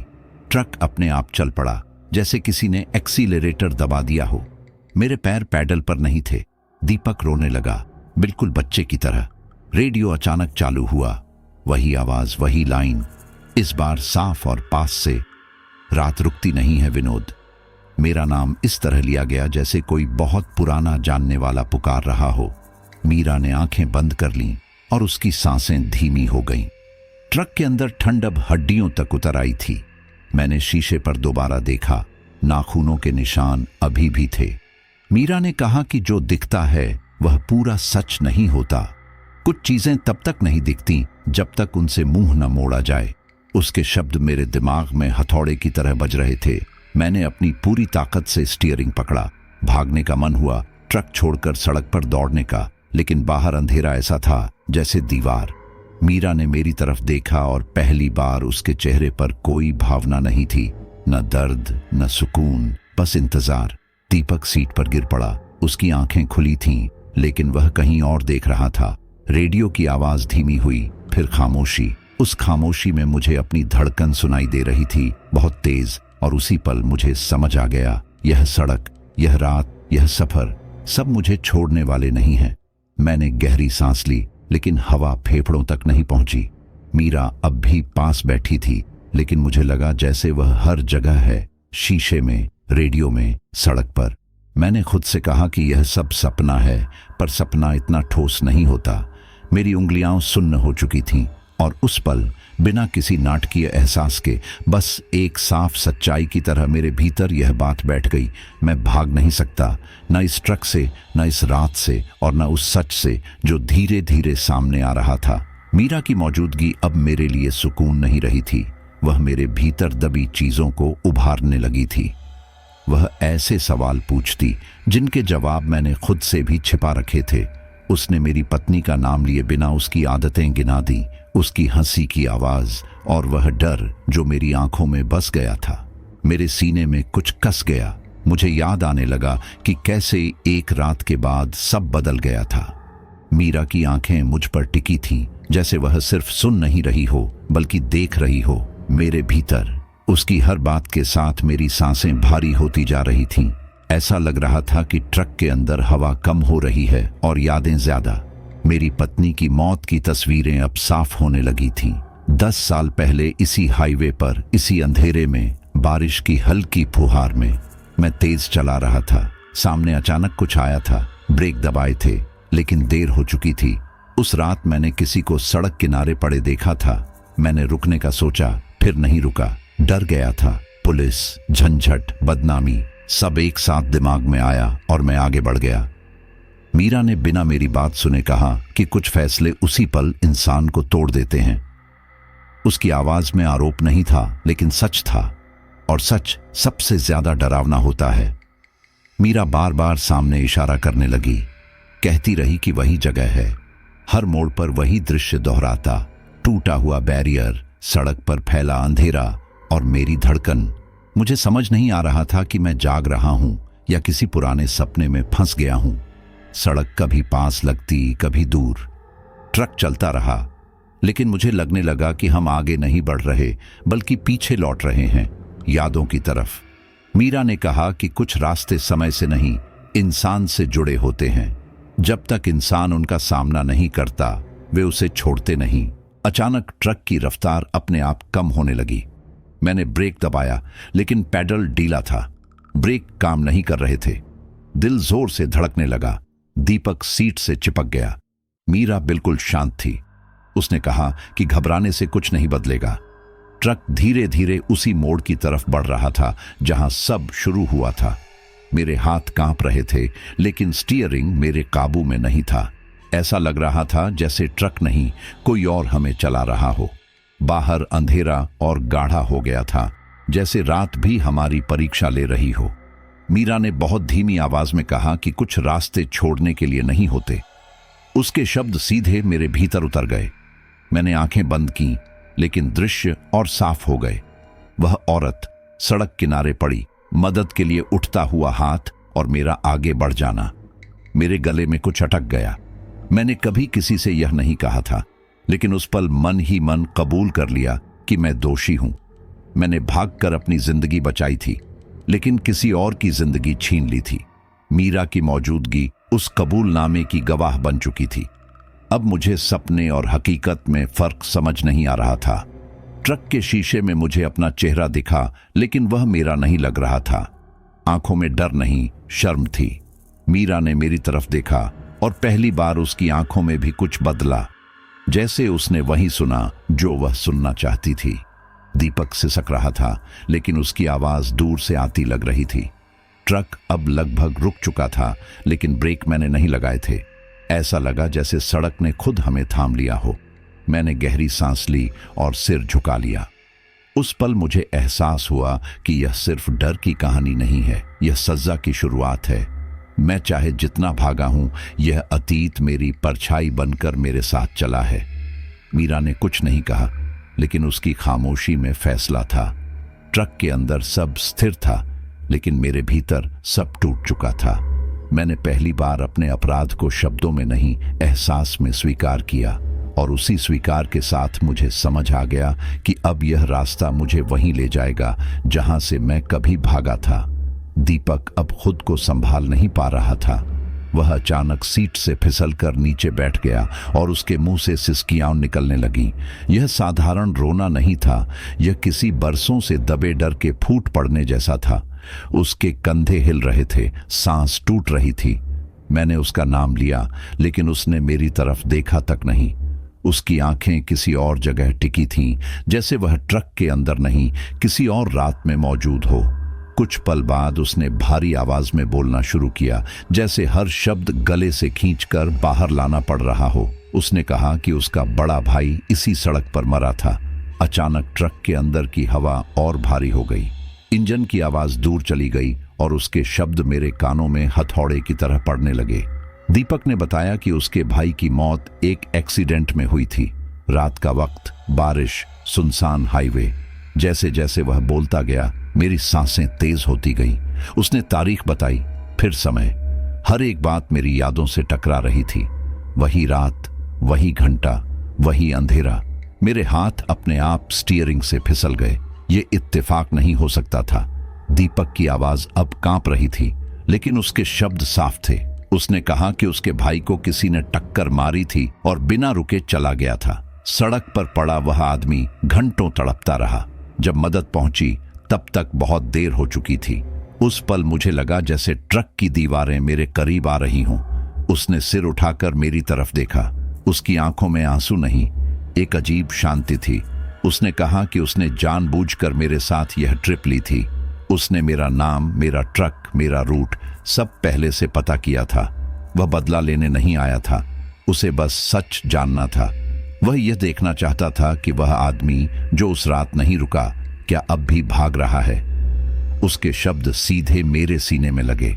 ट्रक अपने आप चल पड़ा, जैसे किसी ने एक्सीलरेटर दबा दिया हो। मेरे पैर पैडल पर नहीं थे। दीपक रोने लगा, बिल्कुल बच्चे की तरह। रेडियो अचानक चालू हुआ। वही आवाज, वही लाइन, इस बार साफ और पास से, रात रुकती नहीं है विनोद। मेरा नाम इस तरह लिया गया जैसे कोई बहुत पुराना जानने वाला पुकार रहा हो। मीरा ने आंखें बंद कर लीं और उसकी सांसें धीमी हो गईं। ट्रक के अंदर ठंड अब हड्डियों तक उतर आई थी। मैंने शीशे पर दोबारा देखा, नाखूनों के निशान अभी भी थे। मीरा ने कहा कि जो दिखता है वह पूरा सच नहीं होता। कुछ चीजें तब तक नहीं दिखती जब तक उनसे मुंह न मोड़ा जाए। उसके शब्द मेरे दिमाग में हथौड़े की तरह बज रहे थे। मैंने अपनी पूरी ताकत से स्टीयरिंग पकड़ा। भागने का मन हुआ, ट्रक छोड़कर सड़क पर दौड़ने का, लेकिन बाहर अंधेरा ऐसा था जैसे दीवार। मीरा ने मेरी तरफ देखा और पहली बार उसके चेहरे पर कोई भावना नहीं थी, न दर्द न सुकून, बस इंतजार। दीपक सीट पर गिर पड़ा। उसकी आंखें खुली थीं, लेकिन वह कहीं और देख रहा था। रेडियो की आवाज धीमी हुई, फिर खामोशी। उस खामोशी में मुझे अपनी धड़कन सुनाई दे रही थी, बहुत तेज। और उसी पल मुझे समझ आ गया, यह सड़क, यह रात, यह सफर सब मुझे छोड़ने वाले नहीं हैं। मैंने गहरी सांस ली, लेकिन हवा फेफड़ों तक नहीं पहुंची। मीरा अब भी पास बैठी थी, लेकिन मुझे लगा जैसे वह हर जगह है, शीशे में, रेडियो में, सड़क पर। मैंने खुद से कहा कि यह सब सपना है, पर सपना इतना ठोस नहीं होता। मेरी उंगलियां सुन्न हो चुकी थीं और उस पल बिना किसी नाटकीय एहसास के बस एक साफ सच्चाई की तरह मेरे भीतर यह बात बैठ गई, मैं भाग नहीं सकता, न इस ट्रक से, न इस रात से, और न उस सच से जो धीरे धीरे सामने आ रहा था। मीरा की मौजूदगी अब मेरे लिए सुकून नहीं रही थी, वह मेरे भीतर दबी चीजों को उभारने लगी थी। वह ऐसे सवाल पूछती जिनके जवाब मैंने खुद से भी छिपा रखे थे। उसने मेरी पत्नी का नाम लिए बिना उसकी आदतें गिना दी, उसकी हंसी की आवाज और वह डर जो मेरी आंखों में बस गया था। मेरे सीने में कुछ कस गया। मुझे याद आने लगा कि कैसे एक रात के बाद सब बदल गया था। मीरा की आंखें मुझ पर टिकी थीं, जैसे वह सिर्फ सुन नहीं रही हो बल्कि देख रही हो मेरे भीतर। उसकी हर बात के साथ मेरी सांसें भारी होती जा रही थीं। ऐसा लग रहा था कि ट्रक के अंदर हवा कम हो रही है और यादें ज्यादा। मेरी पत्नी की मौत की तस्वीरें अब साफ होने लगी थीं। 10 साल पहले इसी हाईवे पर, इसी अंधेरे में, बारिश की हल्की फुहार में मैं तेज चला रहा था। सामने अचानक कुछ आया था। ब्रेक दबाए थे, लेकिन देर हो चुकी थी। उस रात मैंने किसी को सड़क किनारे पड़े देखा था। मैंने रुकने का सोचा, फिर नहीं रुका। डर गया था। पुलिस, झंझट, बदनामी सब एक साथ दिमाग में आया और मैं आगे बढ़ गया। मीरा ने बिना मेरी बात सुने कहा कि कुछ फैसले उसी पल इंसान को तोड़ देते हैं। उसकी आवाज में आरोप नहीं था, लेकिन सच था, और सच सबसे ज्यादा डरावना होता है। मीरा बार बार सामने इशारा करने लगी, कहती रही कि वही जगह है। हर मोड़ पर वही दृश्य दोहराता, टूटा हुआ बैरियर, सड़क पर फैला अंधेरा और मेरी धड़कन। मुझे समझ नहीं आ रहा था कि मैं जाग रहा हूं या किसी पुराने सपने में फंस गया हूं। सड़क कभी पास लगती, कभी दूर। ट्रक चलता रहा, लेकिन मुझे लगने लगा कि हम आगे नहीं बढ़ रहे बल्कि पीछे लौट रहे हैं, यादों की तरफ। मीरा ने कहा कि कुछ रास्ते समय से नहीं, इंसान से जुड़े होते हैं। जब तक इंसान उनका सामना नहीं करता, वे उसे छोड़ते नहीं। अचानक ट्रक की रफ्तार अपने आप कम होने लगी। मैंने ब्रेक दबाया, लेकिन पैडल ढीला था। ब्रेक काम नहीं कर रहे थे। दिल जोर से धड़कने लगा। दीपक सीट से चिपक गया। मीरा बिल्कुल शांत थी। उसने कहा कि घबराने से कुछ नहीं बदलेगा। ट्रक धीरे धीरे उसी मोड़ की तरफ बढ़ रहा था जहां सब शुरू हुआ था। मेरे हाथ कांप रहे थे, लेकिन स्टीयरिंग मेरे काबू में नहीं था। ऐसा लग रहा था जैसे ट्रक नहीं, कोई और हमें चला रहा हो। बाहर अंधेरा और गाढ़ा हो गया था, जैसे रात भी हमारी परीक्षा ले रही हो। मीरा ने बहुत धीमी आवाज में कहा कि कुछ रास्ते छोड़ने के लिए नहीं होते। उसके शब्द सीधे मेरे भीतर उतर गए। मैंने आंखें बंद की, लेकिन दृश्य और साफ हो गए। वह औरत सड़क किनारे पड़ी, मदद के लिए उठता हुआ हाथ और मेरा आगे बढ़ जाना। मेरे गले में कुछ अटक गया। मैंने कभी किसी से यह नहीं कहा था, लेकिन उस पल मन ही मन कबूल कर लिया कि मैं दोषी हूं। मैंने भागकर अपनी जिंदगी बचाई थी, लेकिन किसी और की जिंदगी छीन ली थी। मीरा की मौजूदगी उस कबूलनामे की गवाह बन चुकी थी। अब मुझे सपने और हकीकत में फर्क समझ नहीं आ रहा था। ट्रक के शीशे में मुझे अपना चेहरा दिखा, लेकिन वह मेरा नहीं लग रहा था। आंखों में डर नहीं, शर्म थी। मीरा ने मेरी तरफ देखा और पहली बार उसकी आंखों में भी कुछ बदला, जैसे उसने वही सुना जो वह सुनना चाहती थी। दीपक सिसक रहा था, लेकिन उसकी आवाज दूर से आती लग रही थी। ट्रक अब लगभग रुक चुका था, लेकिन ब्रेक मैंने नहीं लगाए थे। ऐसा लगा जैसे सड़क ने खुद हमें थाम लिया हो। मैंने गहरी सांस ली और सिर झुका लिया। उस पल मुझे एहसास हुआ कि यह सिर्फ डर की कहानी नहीं है, यह सजा की शुरुआत है। मैं चाहे जितना भागा हूं, यह अतीत मेरी परछाई बनकर मेरे साथ चला है। मीरा ने कुछ नहीं कहा, लेकिन उसकी खामोशी में फैसला था। ट्रक के अंदर सब स्थिर था, लेकिन मेरे भीतर सब टूट चुका था। मैंने पहली बार अपने अपराध को शब्दों में नहीं, एहसास में स्वीकार किया, और उसी स्वीकार के साथ मुझे समझ आ गया कि अब यह रास्ता मुझे वहीं ले जाएगा जहां से मैं कभी भागा था। दीपक अब खुद को संभाल नहीं पा रहा था। वह अचानक सीट से फिसलकर नीचे बैठ गया और उसके मुंह से सिसकियां निकलने लगीं। यह साधारण रोना नहीं था, यह किसी बरसों से दबे डर के फूट पड़ने जैसा था। उसके कंधे हिल रहे थे, सांस टूट रही थी। मैंने उसका नाम लिया, लेकिन उसने मेरी तरफ देखा तक नहीं। उसकी आंखें किसी और जगह टिकी थीं, जैसे वह ट्रक के अंदर नहीं, किसी और रात में मौजूद हो। कुछ पल बाद उसने भारी आवाज में बोलना शुरू किया, जैसे हर शब्द गले से खींचकर बाहर लाना पड़ रहा हो। उसने कहा कि उसका बड़ा भाई इसी सड़क पर मरा था। अचानक ट्रक के अंदर की हवा और भारी हो गई। इंजन की आवाज दूर चली गई और उसके शब्द मेरे कानों में हथौड़े की तरह पड़ने लगे। दीपक ने बताया कि उसके भाई की मौत एक एक्सीडेंट में हुई थी। रात का वक्त, बारिश, सुनसान हाईवे। जैसे जैसे वह बोलता गया, मेरी सांसें तेज होती गईं। उसने तारीख बताई, फिर समय। हर एक बात मेरी यादों से टकरा रही थी। वही रात, वही घंटा, वही अंधेरा। मेरे हाथ अपने आप स्टीयरिंग से फिसल गए। ये इत्तेफाक नहीं हो सकता था। दीपक की आवाज अब कांप रही थी, लेकिन उसके शब्द साफ थे। उसने कहा कि उसके भाई को किसी ने टक्कर मारी थी और बिना रुके चला गया था। सड़क पर पड़ा वह आदमी घंटों तड़पता रहा। जब मदद पहुंची, तब तक बहुत देर हो चुकी थी। उस पल मुझे लगा जैसे ट्रक की दीवारें मेरे करीब आ रही हों। उसने सिर उठाकर मेरी तरफ देखा। उसकी आंखों में आंसू नहीं, एक अजीब शांति थी। उसने कहा कि उसने जानबूझकर मेरे साथ यह ट्रिप ली थी। उसने मेरा नाम, मेरा ट्रक, मेरा रूट सब पहले से पता किया था। वह बदला लेने नहीं आया था, उसे बस सच जानना था। वह यह देखना चाहता था कि वह आदमी जो उस रात नहीं रुका, क्या अब भी भाग रहा है। उसके शब्द सीधे मेरे सीने में लगे।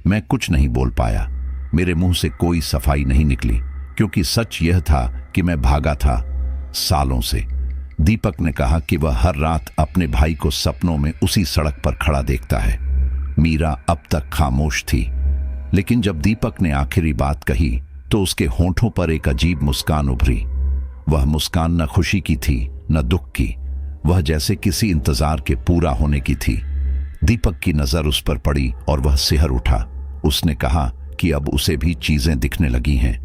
मैं कुछ नहीं बोल पाया। मेरे मुंह से कोई सफाई नहीं निकली, क्योंकि सच यह था कि मैं भागा था, सालों से। दीपक ने कहा कि वह हर रात अपने भाई को सपनों में उसी सड़क पर खड़ा देखता है। मीरा अब तक खामोश थी, लेकिन जब दीपक ने आखिरी बात कही तो उसके होंठों पर एक अजीब मुस्कान उभरी। वह मुस्कान न खुशी की थी, न दुख की। वह जैसे किसी इंतजार के पूरा होने की थी। दीपक की नजर उस पर पड़ी और वह सिहर उठा। उसने कहा कि अब उसे भी चीजें दिखने लगी हैं।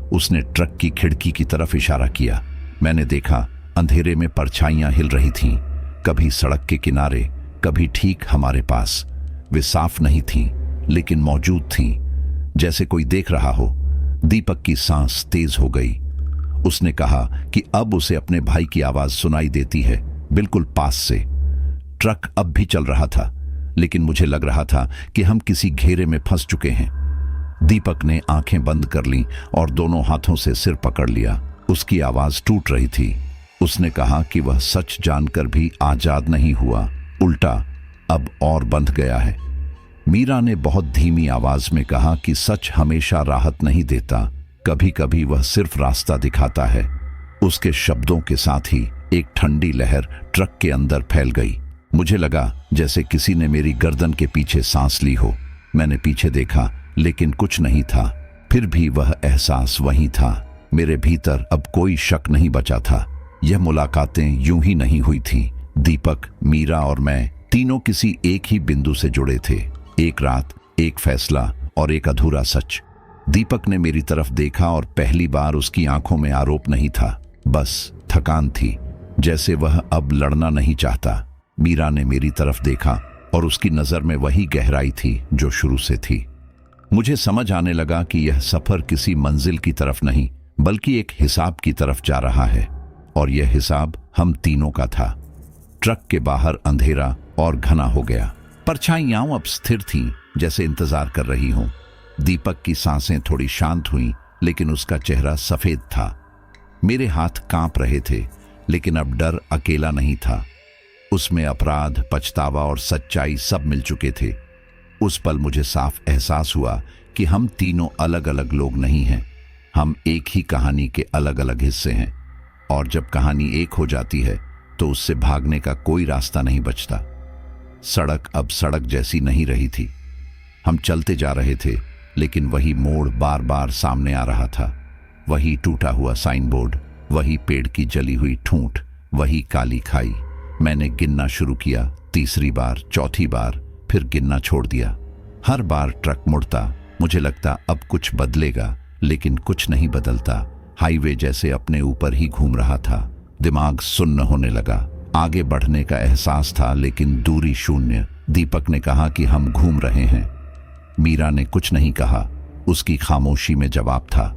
उसने ट्रक की खिड़की की तरफ इशारा किया। मैंने देखा, अंधेरे में परछाइयां हिल रही थीं, कभी सड़क के किनारे, कभी ठीक हमारे पास। वे साफ नहीं थीं, लेकिन मौजूद थीं, जैसे कोई देख रहा हो। दीपक की सांस तेज हो गई। उसने कहा कि अब उसे अपने भाई की आवाज सुनाई देती है, बिल्कुल पास से। ट्रक अब भी चल रहा था, लेकिन मुझे लग रहा था कि हम किसी घेरे में फंस चुके हैं। दीपक ने आंखें बंद कर लीं और दोनों हाथों से सिर पकड़ लिया। उसकी आवाज टूट रही थी। उसने कहा कि वह सच जानकर भी आजाद नहीं हुआ, उल्टा अब और बंध गया है। मीरा ने बहुत धीमी आवाज में कहा कि सच हमेशा राहत नहीं देता, कभी कभी वह सिर्फ रास्ता दिखाता है। उसके शब्दों के साथ ही एक ठंडी लहर ट्रक के अंदर फैल गई। मुझे लगा जैसे किसी ने मेरी गर्दन के पीछे सांस ली हो। मैंने पीछे देखा, लेकिन कुछ नहीं था। फिर भी वह एहसास वहीं था। मेरे भीतर अब कोई शक नहीं बचा था। यह मुलाकातें यूं ही नहीं हुई थी। दीपक, मीरा और मैं तीनों किसी एक ही बिंदु से जुड़े थे। एक रात, एक फैसला और एक अधूरा सच। दीपक ने मेरी तरफ देखा और पहली बार उसकी आंखों में आरोप नहीं था, बस थकान थी, जैसे वह अब लड़ना नहीं चाहता। मीरा ने मेरी तरफ देखा और उसकी नजर में वही गहराई थी जो शुरू से थी। मुझे समझ आने लगा कि यह सफर किसी मंजिल की तरफ नहीं, बल्कि एक हिसाब की तरफ जा रहा है, और यह हिसाब हम तीनों का था। ट्रक के बाहर अंधेरा और घना हो गया। परछाइयां अब स्थिर थीं, जैसे इंतजार कर रही हों। दीपक की सांसें थोड़ी शांत हुईं, लेकिन उसका चेहरा सफेद था। मेरे हाथ कांप रहे थे, लेकिन अब डर अकेला नहीं था। उसमें अपराध, पछतावा और सच्चाई सब मिल चुके थे। उस पल मुझे साफ एहसास हुआ कि हम तीनों अलग अलग लोग नहीं हैं, हम एक ही कहानी के अलग अलग हिस्से हैं। और जब कहानी एक हो जाती है तो उससे भागने का कोई रास्ता नहीं बचता। सड़क अब सड़क जैसी नहीं रही थी। हम चलते जा रहे थे, लेकिन वही मोड़ बार बार सामने आ रहा था। वही टूटा हुआ साइन बोर्ड, वही पेड़ की जली हुई ठूंठ, वही काली खाई। मैंने गिनना शुरू किया, तीसरी बार, चौथी बार, फिर गिनना छोड़ दिया। हर बार ट्रक मुड़ता, मुझे लगता अब कुछ बदलेगा, लेकिन कुछ नहीं बदलता। हाईवे जैसे अपने ऊपर ही घूम रहा था। दिमाग सुन्न होने लगा। आगे बढ़ने का एहसास था, लेकिन दूरी शून्य। दीपक ने कहा कि हम घूम रहे हैं। मीरा ने कुछ नहीं कहा, उसकी खामोशी में जवाब था।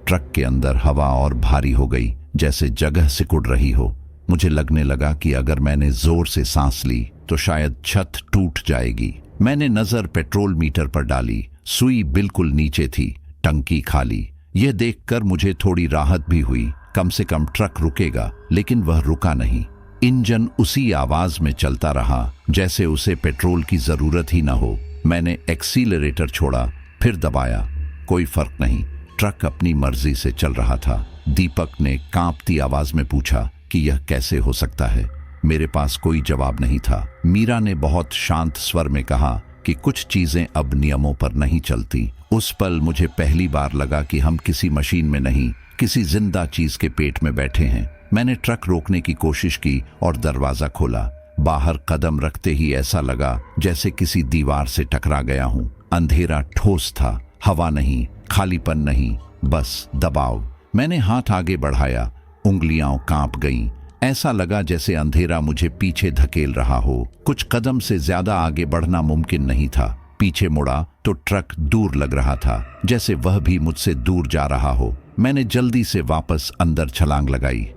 ट्रक के अंदर हवा और भारी हो गई, जैसे जगह सिकुड़ रही हो। मुझे लगने लगा कि अगर मैंने जोर से सांस ली तो शायद छत टूट जाएगी। मैंने नजर पेट्रोल मीटर पर डाली, सुई बिल्कुल नीचे थी, टंकी खाली। यह देखकर मुझे थोड़ी राहत भी हुई, कम से कम ट्रक रुकेगा। लेकिन वह रुका नहीं। इंजन उसी आवाज में चलता रहा, जैसे उसे पेट्रोल की जरूरत ही न हो। मैंने एक्सीलरेटर छोड़ा, फिर दबाया, कोई फर्क नहीं। ट्रक अपनी मर्जी से चल रहा था। दीपक ने कांपती आवाज में पूछा कि यह कैसे हो सकता है। मेरे पास कोई जवाब नहीं था। मीरा ने बहुत शांत स्वर में कहा कि कुछ चीजें अब नियमों पर नहीं चलती। उस पल मुझे पहली बार लगा कि हम किसी मशीन में नहीं, किसी जिंदा चीज के पेट में बैठे हैं। मैंने ट्रक रोकने की कोशिश की और दरवाजा खोला। बाहर कदम रखते ही ऐसा लगा जैसे किसी दीवार से टकरा गया हूं। अंधेरा ठोस था, हवा नहीं, खालीपन नहीं, बस दबाव। मैंने हाथ आगे बढ़ाया, उंगलियां कांप गईं। ऐसा लगा जैसे अंधेरा मुझे पीछे धकेल रहा हो। कुछ कदम से ज्यादा आगे बढ़ना मुमकिन नहीं था। पीछे मुड़ा तो ट्रक दूर लग रहा था, जैसे वह भी मुझसे दूर जा रहा हो। मैंने जल्दी से वापस अंदर छलांग लगाई।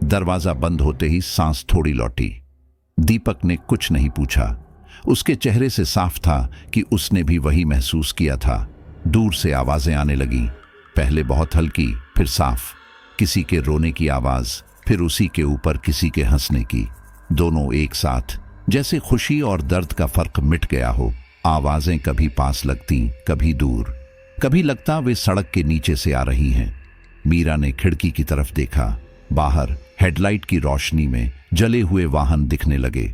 दरवाजा बंद होते ही सांस थोड़ी लौटी। दीपक ने कुछ नहीं पूछा। उसके चेहरे से साफ था कि उसने भी वही महसूस किया था। दूर से आवाजें आने लगीं, पहले बहुत हल्की, फिर साफ। किसी के रोने की आवाज, फिर उसी के ऊपर किसी के हंसने की। दोनों एक साथ, जैसे खुशी और दर्द का फर्क मिट गया हो। आवाजें कभी पास लगती, कभी दूर। कभी लगता वे सड़क के नीचे से आ रही हैं। मीरा ने खिड़की की तरफ देखा। बाहर हेडलाइट की रोशनी में जले हुए वाहन दिखने लगे।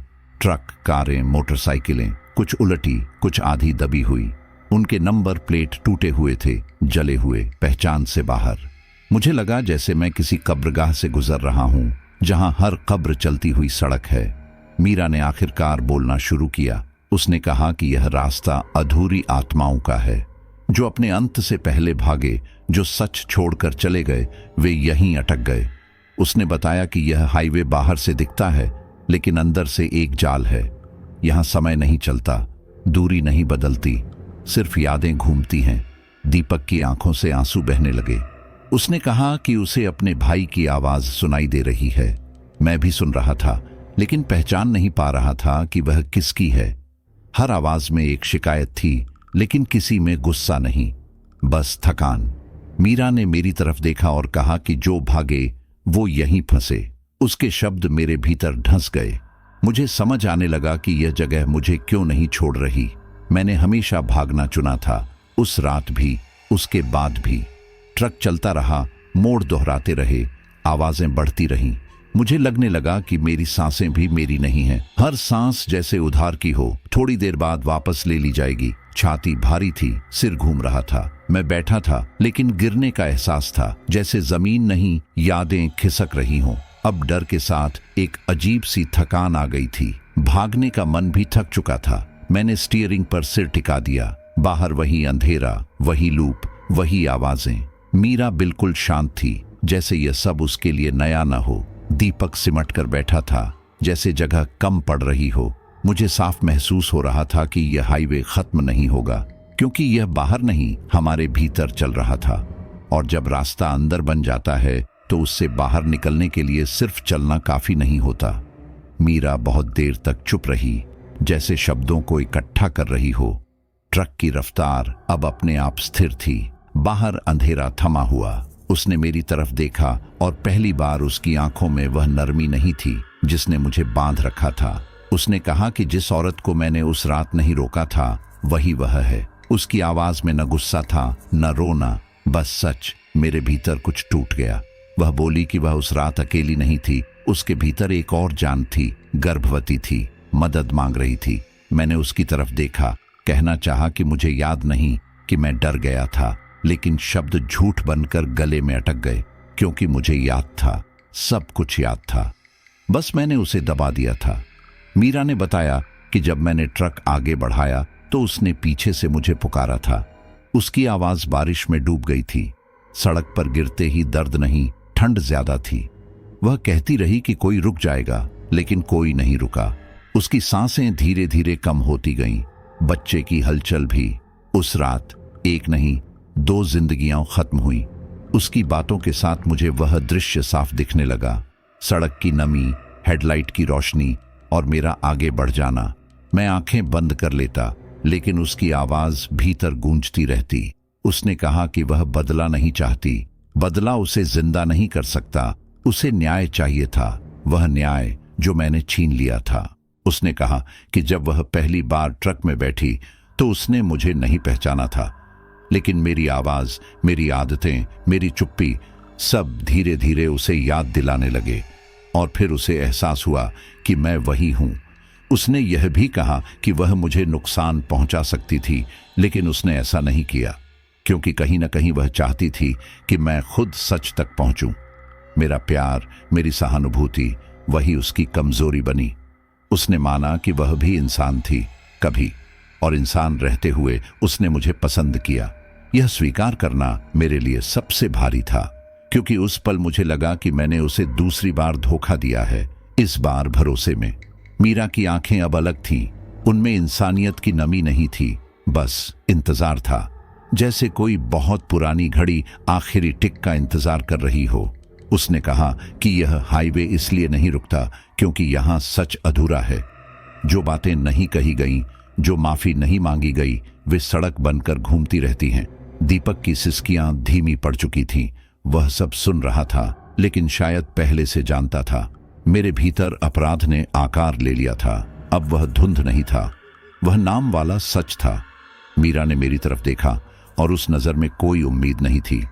ट्रक, कारें, मोटरसाइकिलें, कुछ उलटी, कुछ आधी दबी हुई। उनके नंबर प्लेट टूटे हुए थे, जले हुए, पहचान से बाहर। मुझे लगा जैसे मैं किसी कब्रगाह से गुजर रहा हूं, जहां हर कब्र चलती हुई सड़क है। मीरा ने आखिरकार बोलना शुरू किया। उसने कहा कि यह रास्ता अधूरी आत्माओं का है, जो अपने अंत से पहले भागे, जो सच छोड़कर चले गए, वे यहीं अटक गए। उसने बताया कि यह हाईवे बाहर से दिखता है, लेकिन अंदर से एक जाल है। यहां समय नहीं चलता, दूरी नहीं बदलती, सिर्फ यादें घूमती हैं। दीपक की आंखों से आंसू बहने लगे। उसने कहा कि उसे अपने भाई की आवाज सुनाई दे रही है। मैं भी सुन रहा था, लेकिन पहचान नहीं पा रहा था कि वह किसकी है। हर आवाज में एक शिकायत थी, लेकिन किसी में गुस्सा नहीं, बस थकान। मीरा ने मेरी तरफ देखा और कहा कि जो भागे वो यहीं फंसे। उसके शब्द मेरे भीतर ढंस गए। मुझे समझ आने लगा कि यह जगह मुझे क्यों नहीं छोड़ रही। मैंने हमेशा भागना चुना था, उस रात भी, उसके बाद भी। ट्रक चलता रहा, मोड़ दोहराते रहे, आवाजें बढ़ती रहीं। मुझे लगने लगा कि मेरी सांसें भी मेरी नहीं हैं। हर सांस जैसे उधार की हो, थोड़ी देर बाद वापस ले ली जाएगी। छाती भारी थी, सिर घूम रहा था। मैं बैठा था, लेकिन गिरने का एहसास था, जैसे जमीन नहीं, यादें खिसक रही हों। अब डर के साथ एक अजीब सी थकान आ गई थी। भागने का मन भी थक चुका था। मैंने स्टीयरिंग पर सिर टिका दिया। बाहर वही अंधेरा, वही लूप, वही आवाजें। मीरा बिल्कुल शांत थी, जैसे यह सब उसके लिए नया न हो। दीपक सिमट कर बैठा था, जैसे जगह कम पड़ रही हो। मुझे साफ महसूस हो रहा था कि यह हाईवे खत्म नहीं होगा, क्योंकि यह बाहर नहीं, हमारे भीतर चल रहा था। और जब रास्ता अंदर बन जाता है तो उससे बाहर निकलने के लिए सिर्फ चलना काफी नहीं होता। मीरा बहुत देर तक चुप रही, जैसे शब्दों को इकट्ठा कर रही हो। ट्रक की रफ्तार अब अपने आप स्थिर थी। बाहर अंधेरा थमा हुआ। उसने मेरी तरफ देखा और पहली बार उसकी आंखों में वह नरमी नहीं थी जिसने मुझे बांध रखा था। उसने कहा कि जिस औरत को मैंने उस रात नहीं रोका था वही वह है। उसकी आवाज में न गुस्सा था न रोना, बस सच। मेरे भीतर कुछ टूट गया। वह बोली कि वह उस रात अकेली नहीं थी, उसके भीतर एक और जान थी, गर्भवती थी, मदद मांग रही थी। मैंने उसकी तरफ देखा, कहना चाहा कि मुझे याद नहीं कि मैं डर गया था, लेकिन शब्द झूठ बनकर गले में अटक गए, क्योंकि मुझे याद था, सब कुछ याद था। बस मैंने उसे दबा दिया था। मीरा ने बताया कि जब मैंने ट्रक आगे बढ़ाया तो उसने पीछे से मुझे पुकारा था। उसकी आवाज बारिश में डूब गई थी। सड़क पर गिरते ही दर्द नहीं, ठंड ज्यादा थी। वह कहती रही कि कोई रुक जाएगा, लेकिन कोई नहीं रुका। उसकी सांसें धीरे धीरे कम होती गईं, बच्चे की हलचल भी। उस रात एक नहीं 2 जिंदगियां खत्म हुई। उसकी बातों के साथ मुझे वह दृश्य साफ दिखने लगा, सड़क की नमी, हेडलाइट की रोशनी और मेरा आगे बढ़ जाना। मैं आंखें बंद कर लेता, लेकिन उसकी आवाज भीतर गूंजती रहती। उसने कहा कि वह बदला नहीं चाहती, बदला उसे जिंदा नहीं कर सकता, उसे न्याय चाहिए था, वह न्याय जो मैंने छीन लिया था। उसने कहा कि जब वह पहली बार ट्रक में बैठी तो उसने मुझे नहीं पहचाना था, लेकिन मेरी आवाज, मेरी आदतें, मेरी चुप्पी, सब धीरे धीरे उसे याद दिलाने लगे। और फिर उसे एहसास हुआ कि मैं वही हूं। उसने यह भी कहा कि वह मुझे नुकसान पहुंचा सकती थी, लेकिन उसने ऐसा नहीं किया, क्योंकि कहीं ना कहीं वह चाहती थी कि मैं खुद सच तक पहुंचूं। मेरा प्यार, मेरी सहानुभूति, वही उसकी कमजोरी बनी। उसने माना कि वह भी इंसान थी कभी, और इंसान रहते हुए उसने मुझे पसंद किया। यह स्वीकार करना मेरे लिए सबसे भारी था, क्योंकि उस पल मुझे लगा कि मैंने उसे दूसरी बार धोखा दिया है, इस बार भरोसे में। मीरा की आंखें अब अलग थीं, उनमें इंसानियत की नमी नहीं थी, बस इंतजार था, जैसे कोई बहुत पुरानी घड़ी आखिरी टिक का इंतजार कर रही हो। उसने कहा कि यह हाईवे इसलिए नहीं रुकता क्योंकि यहां सच अधूरा है। जो बातें नहीं कही गईं, जो माफी नहीं मांगी गई, वे सड़क बनकर घूमती रहती हैं। दीपक की सिसकियां धीमी पड़ चुकी थीं। वह सब सुन रहा था, लेकिन शायद पहले से जानता था। मेरे भीतर अपराध ने आकार ले लिया था। अब वह धुंध नहीं था, वह नाम वाला सच था। मीरा ने मेरी तरफ देखा और उस नजर में कोई उम्मीद नहीं थी,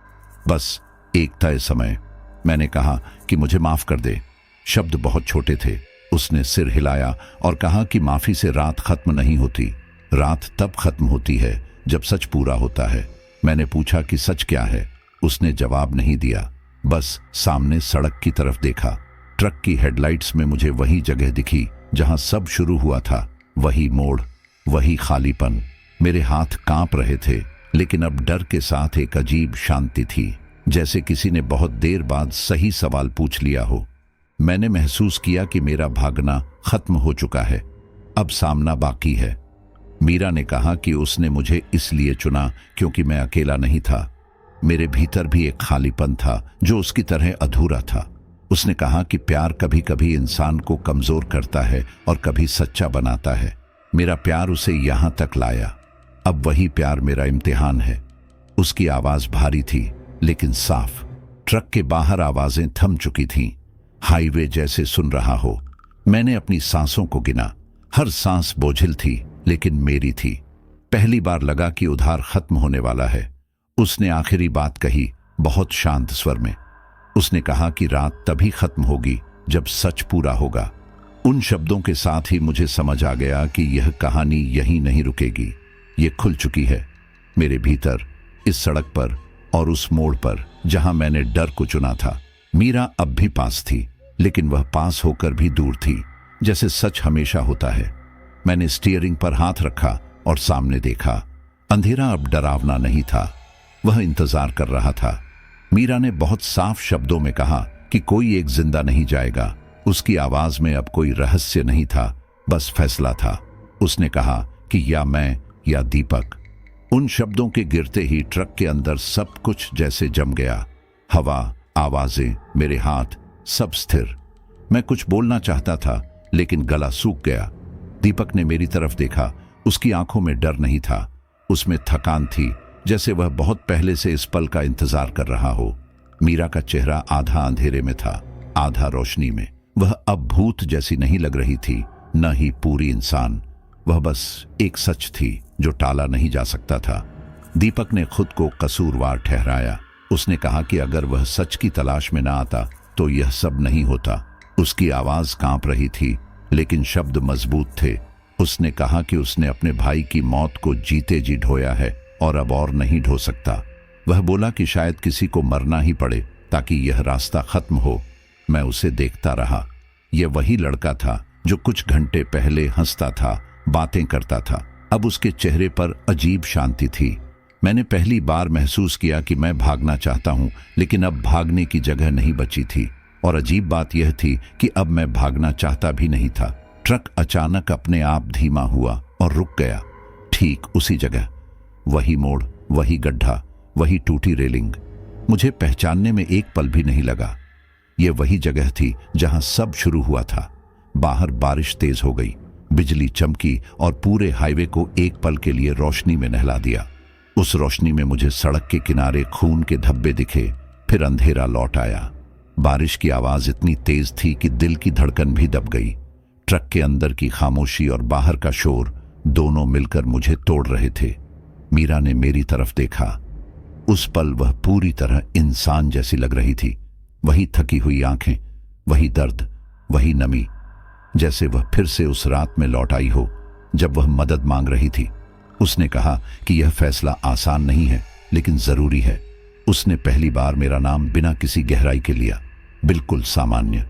बस एक तय समय। मैंने कहा कि मुझे माफ कर दे। शब्द बहुत छोटे थे। उसने सिर हिलाया और कहा कि माफी से रात खत्म नहीं होती, रात तब खत्म होती है जब सच पूरा होता है। मैंने पूछा कि सच क्या है? उसने जवाब नहीं दिया, बस सामने सड़क की तरफ देखा। ट्रक की हेडलाइट्स में मुझे वही जगह दिखी जहां सब शुरू हुआ था, वही मोड़, वही खालीपन। मेरे हाथ कांप रहे थे, लेकिन अब डर के साथ एक अजीब शांति थी, जैसे किसी ने बहुत देर बाद सही सवाल पूछ लिया हो। मैंने महसूस किया कि मेरा भागना खत्म हो चुका है, अब सामना बाकी है। मीरा ने कहा कि उसने मुझे इसलिए चुना क्योंकि मैं अकेला नहीं था। मेरे भीतर भी एक खालीपन था जो उसकी तरह अधूरा था। उसने कहा कि प्यार कभी कभी इंसान को कमजोर करता है और कभी सच्चा बनाता है। मेरा प्यार उसे यहां तक लाया, अब वही प्यार मेरा इम्तिहान है। उसकी आवाज भारी थी लेकिन साफ। ट्रक के बाहर आवाजें थम चुकी थीं, हाईवे जैसे सुन रहा हो। मैंने अपनी सांसों को गिना, हर सांस बोझिल थी लेकिन मेरी थी। पहली बार लगा कि उधार खत्म होने वाला है। उसने आखिरी बात कही, बहुत शांत स्वर में। उसने कहा कि रात तभी खत्म होगी जब सच पूरा होगा। उन शब्दों के साथ ही मुझे समझ आ गया कि यह कहानी यहीं नहीं रुकेगी, ये खुल चुकी है मेरे भीतर, इस सड़क पर और उस मोड़ पर जहां मैंने डर को चुना था। मीरा अब भी पास थी, लेकिन वह पास होकर भी दूर थी, जैसे सच हमेशा होता है। मैंने स्टीयरिंग पर हाथ रखा और सामने देखा। अंधेरा अब डरावना नहीं था, वह इंतजार कर रहा था। मीरा ने बहुत साफ शब्दों में कहा कि कोई एक जिंदा नहीं जाएगा। उसकी आवाज में अब कोई रहस्य नहीं था, बस फैसला था। उसने कहा कि या मैं या दीपक। उन शब्दों के गिरते ही ट्रक के अंदर सब कुछ जैसे जम गया। हवा, आवाजें, मेरे हाथ, सब स्थिर। मैं कुछ बोलना चाहता था लेकिन गला सूख गया। दीपक ने मेरी तरफ देखा, उसकी आंखों में डर नहीं था, उसमें थकान थी, जैसे वह बहुत पहले से इस पल का इंतजार कर रहा हो। मीरा का चेहरा आधा अंधेरे में था, आधा रोशनी में। वह अब भूत जैसी नहीं लग रही थी, न ही पूरी इंसान। वह बस एक सच थी जो टाला नहीं जा सकता था। दीपक ने खुद को कसूरवार ठहराया। उसने कहा कि अगर वह सच की तलाश में न आता तो यह सब नहीं होता। उसकी आवाज कांप रही थी, लेकिन शब्द मजबूत थे। उसने कहा कि उसने अपने भाई की मौत को जीते जी ढोया है और अब और नहीं ढो सकता। वह बोला कि शायद किसी को मरना ही पड़े ताकि यह रास्ता खत्म हो। मैं उसे देखता रहा। यह वही लड़का था जो कुछ घंटे पहले हंसता था, बातें करता था। अब उसके चेहरे पर अजीब शांति थी। मैंने पहली बार महसूस किया कि मैं भागना चाहता हूं, लेकिन अब भागने की जगह नहीं बची थी। और अजीब बात यह थी कि अब मैं भागना चाहता भी नहीं था। ट्रक अचानक अपने आप धीमा हुआ और रुक गया, ठीक उसी जगह। वही मोड़, वही गड्ढा, वही टूटी रेलिंग। मुझे पहचानने में एक पल भी नहीं लगा। यह वही जगह थी जहां सब शुरू हुआ था। बाहर बारिश तेज हो गई, बिजली चमकी और पूरे हाईवे को एक पल के लिए रोशनी में नहला दिया। उस रोशनी में मुझे सड़क के किनारे खून के धब्बे दिखे, फिर अंधेरा लौट आया। बारिश की आवाज इतनी तेज थी कि दिल की धड़कन भी दब गई। ट्रक के अंदर की खामोशी और बाहर का शोर दोनों मिलकर मुझे तोड़ रहे थे। मीरा ने मेरी तरफ देखा। उस पल वह पूरी तरह इंसान जैसी लग रही थी। वही थकी हुई आंखें, वही दर्द, वही नमी, जैसे वह फिर से उस रात में लौट आई हो जब वह मदद मांग रही थी। उसने कहा कि यह फैसला आसान नहीं है, लेकिन जरूरी है। उसने पहली बार मेरा नाम बिना किसी गहराई के लिया, बिल्कुल सामान्य।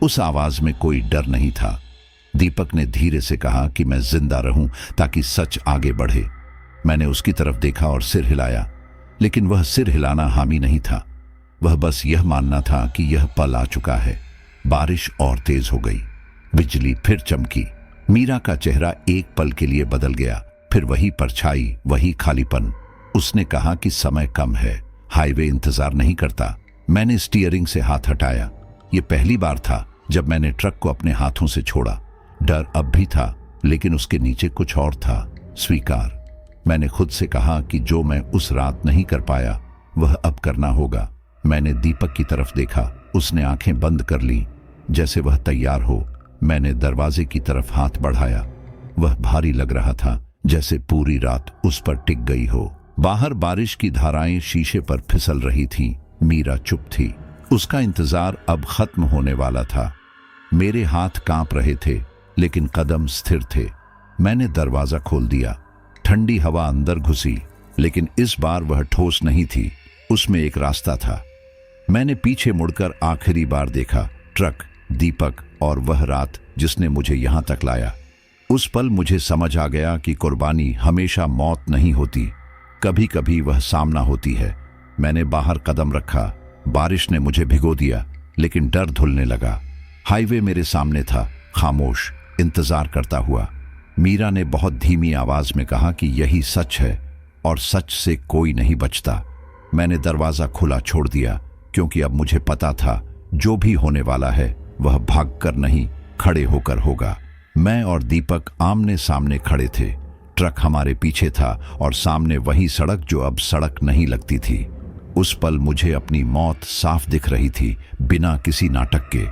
उस आवाज में कोई डर नहीं था। दीपक ने धीरे से कहा कि मैं जिंदा रहूं ताकि सच आगे बढ़े। मैंने उसकी तरफ देखा और सिर हिलाया, लेकिन वह सिर हिलाना हामी नहीं था। वह बस यह मानना था कि यह पल आ चुका है। बारिश और तेज हो गई, बिजली फिर चमकी। मीरा का चेहरा एक पल के लिए बदल गया, फिर वही परछाई, वही खालीपन। उसने कहा कि समय कम है, हाईवे इंतजार नहीं करता। मैंने स्टीयरिंग से हाथ हटाया। यह पहली बार था जब मैंने ट्रक को अपने हाथों से छोड़ा। डर अब भी था, लेकिन उसके नीचे कुछ और था, स्वीकार। मैंने खुद से कहा कि जो मैं उस रात नहीं कर पाया वह अब करना होगा। मैंने दीपक की तरफ देखा। उसने आंखें बंद कर ली, जैसे वह तैयार हो। मैंने दरवाजे की तरफ हाथ बढ़ाया। वह भारी लग रहा था, जैसे पूरी रात उस पर टिक गई हो। बाहर बारिश की धाराएं शीशे पर फिसल रही थीं। मीरा चुप थी। उसका इंतजार अब खत्म होने वाला था। मेरे हाथ कांप रहे थे, लेकिन कदम स्थिर थे। मैंने दरवाजा खोल दिया। ठंडी हवा अंदर घुसी, लेकिन इस बार वह ठोस नहीं थी। उसमें एक रास्ता था। मैंने पीछे मुड़कर आखिरी बार देखा। ट्रक, दीपक और वह रात जिसने मुझे यहां तक लाया। उस पल मुझे समझ आ गया कि कुर्बानी हमेशा मौत नहीं होती, कभी कभी वह सामना होती है। मैंने बाहर कदम रखा। बारिश ने मुझे भिगो दिया, लेकिन डर धुलने लगा। हाईवे मेरे सामने था, खामोश, इंतजार करता हुआ। मीरा ने बहुत धीमी आवाज में कहा कि यही सच है और सच से कोई नहीं बचता। मैंने दरवाजा खुला छोड़ दिया, क्योंकि अब मुझे पता था जो भी होने वाला है वह भागकर नहीं, खड़े होकर होगा। मैं और दीपक आमने सामने खड़े थे। ट्रक हमारे पीछे था और सामने वही सड़क जो अब सड़क नहीं लगती थी। उस पल मुझे अपनी मौत साफ दिख रही थी, बिना किसी नाटक के,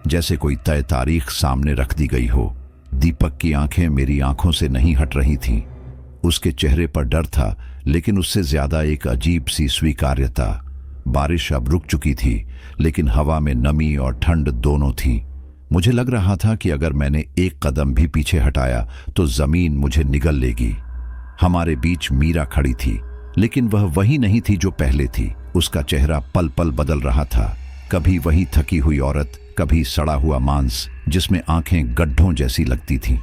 जैसे कोई तय तारीख सामने रख दी गई हो। दीपक की आंखें मेरी आंखों से नहीं हट रही थीं। उसके चेहरे पर डर था, लेकिन उससे ज्यादा एक अजीब सी स्वीकार्यता। बारिश अब रुक चुकी थी, लेकिन हवा में नमी और ठंड दोनों थी। मुझे लग रहा था कि अगर मैंने एक कदम भी पीछे हटाया तो जमीन मुझे निगल लेगी। हमारे बीच मीरा खड़ी थी, लेकिन वह वही नहीं थी जो पहले थी। उसका चेहरा पल पल बदल रहा था। कभी वही थकी हुई औरत, कभी सड़ा हुआ मांस जिसमें आंखें गड्ढों जैसी लगती थीं।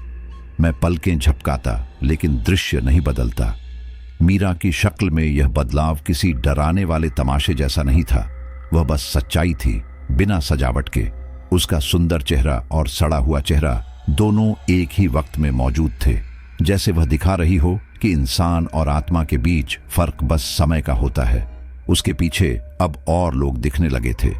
मैं पलकें झपकाता, लेकिन दृश्य नहीं बदलता। मीरा की शक्ल में यह बदलाव किसी डराने वाले तमाशे जैसा नहीं था। वह बस सच्चाई थी, बिना सजावट के। उसका सुंदर चेहरा और सड़ा हुआ चेहरा दोनों एक ही वक्त में मौजूद थे, जैसे वह दिखा रही हो कि इंसान और आत्मा के बीच फर्क बस समय का होता है। उसके पीछे अब और लोग दिखने लगे थे।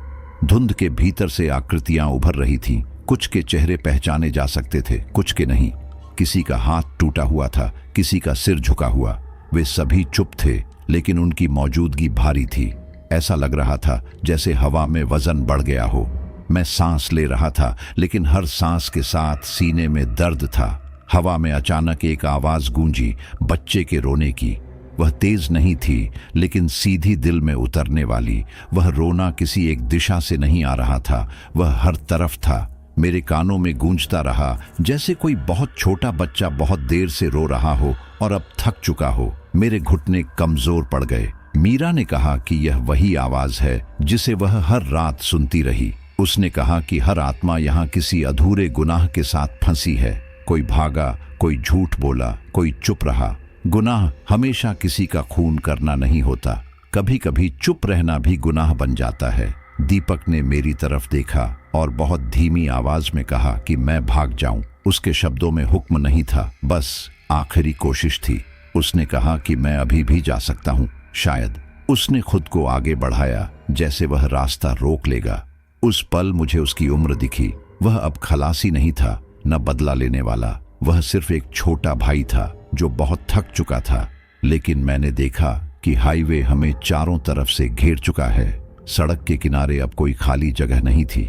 धुंध के भीतर से आकृतियां उभर रही थीं। कुछ के चेहरे पहचाने जा सकते थे, कुछ के नहीं। किसी का हाथ टूटा हुआ था, किसी का सिर झुका हुआ। वे सभी चुप थे, लेकिन उनकी मौजूदगी भारी थी। ऐसा लग रहा था जैसे हवा में वजन बढ़ गया हो। मैं सांस ले रहा था, लेकिन हर सांस के साथ सीने में दर्द था। हवा में अचानक एक आवाज गूंजी, बच्चे के रोने की। वह तेज नहीं थी, लेकिन सीधी दिल में उतरने वाली। वह रोना किसी एक दिशा से नहीं आ रहा था, वह हर तरफ था। मेरे कानों में गूंजता रहा, जैसे कोई बहुत छोटा बच्चा बहुत देर से रो रहा हो और अब थक चुका हो। मेरे घुटने कमजोर पड़ गए। मीरा ने कहा कि यह वही आवाज है जिसे वह हर रात सुनती रही। उसने कहा कि हर आत्मा यहाँ किसी अधूरे गुनाह के साथ फंसी है। कोई भागा, कोई झूठ बोला, कोई चुप रहा। गुनाह हमेशा किसी का खून करना नहीं होता, कभी कभी चुप रहना भी गुनाह बन जाता है। दीपक ने मेरी तरफ देखा और बहुत धीमी आवाज में कहा कि मैं भाग जाऊं। उसके शब्दों में हुक्म नहीं था, बस आखिरी कोशिश थी। उसने कहा कि मैं अभी भी जा सकता हूं। शायद उसने खुद को आगे बढ़ाया, जैसे वह रास्ता रोक लेगा। उस पल मुझे उसकी उम्र दिखी। वह अब खलासी नहीं था, न बदला लेने वाला। वह सिर्फ एक छोटा भाई था जो बहुत थक चुका था। लेकिन मैंने देखा कि हाईवे हमें चारों तरफ से घेर चुका है। सड़क के किनारे अब कोई खाली जगह नहीं थी।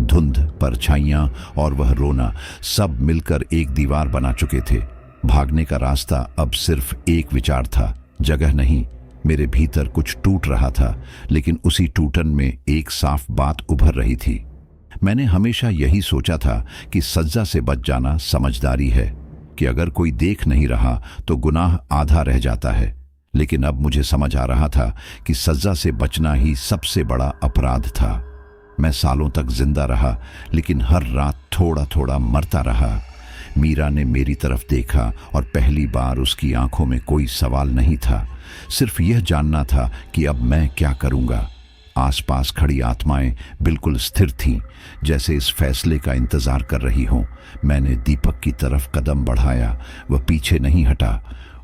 धुंध, परछाइयां और वह रोना सब मिलकर एक दीवार बना चुके थे। भागने का रास्ता अब सिर्फ एक विचार था, जगह नहीं। मेरे भीतर कुछ टूट रहा था, लेकिन उसी टूटन में एक साफ बात उभर रही थी। मैंने हमेशा यही सोचा था कि सज्जा से बच जाना समझदारी है, कि अगर कोई देख नहीं रहा तो गुनाह आधा रह जाता है। लेकिन अब मुझे समझ आ रहा था कि सज्जा से बचना ही सबसे बड़ा अपराध था। मैं सालों तक जिंदा रहा, लेकिन हर रात थोड़ा थोड़ा मरता रहा। मीरा ने मेरी तरफ देखा और पहली बार उसकी आंखों में कोई सवाल नहीं था, सिर्फ यह जानना था कि अब मैं क्या करूंगा। आसपास खड़ी आत्माएं बिल्कुल स्थिर थीं, जैसे इस फैसले का इंतजार कर रही हों। मैंने दीपक की तरफ कदम बढ़ाया। वह पीछे नहीं हटा।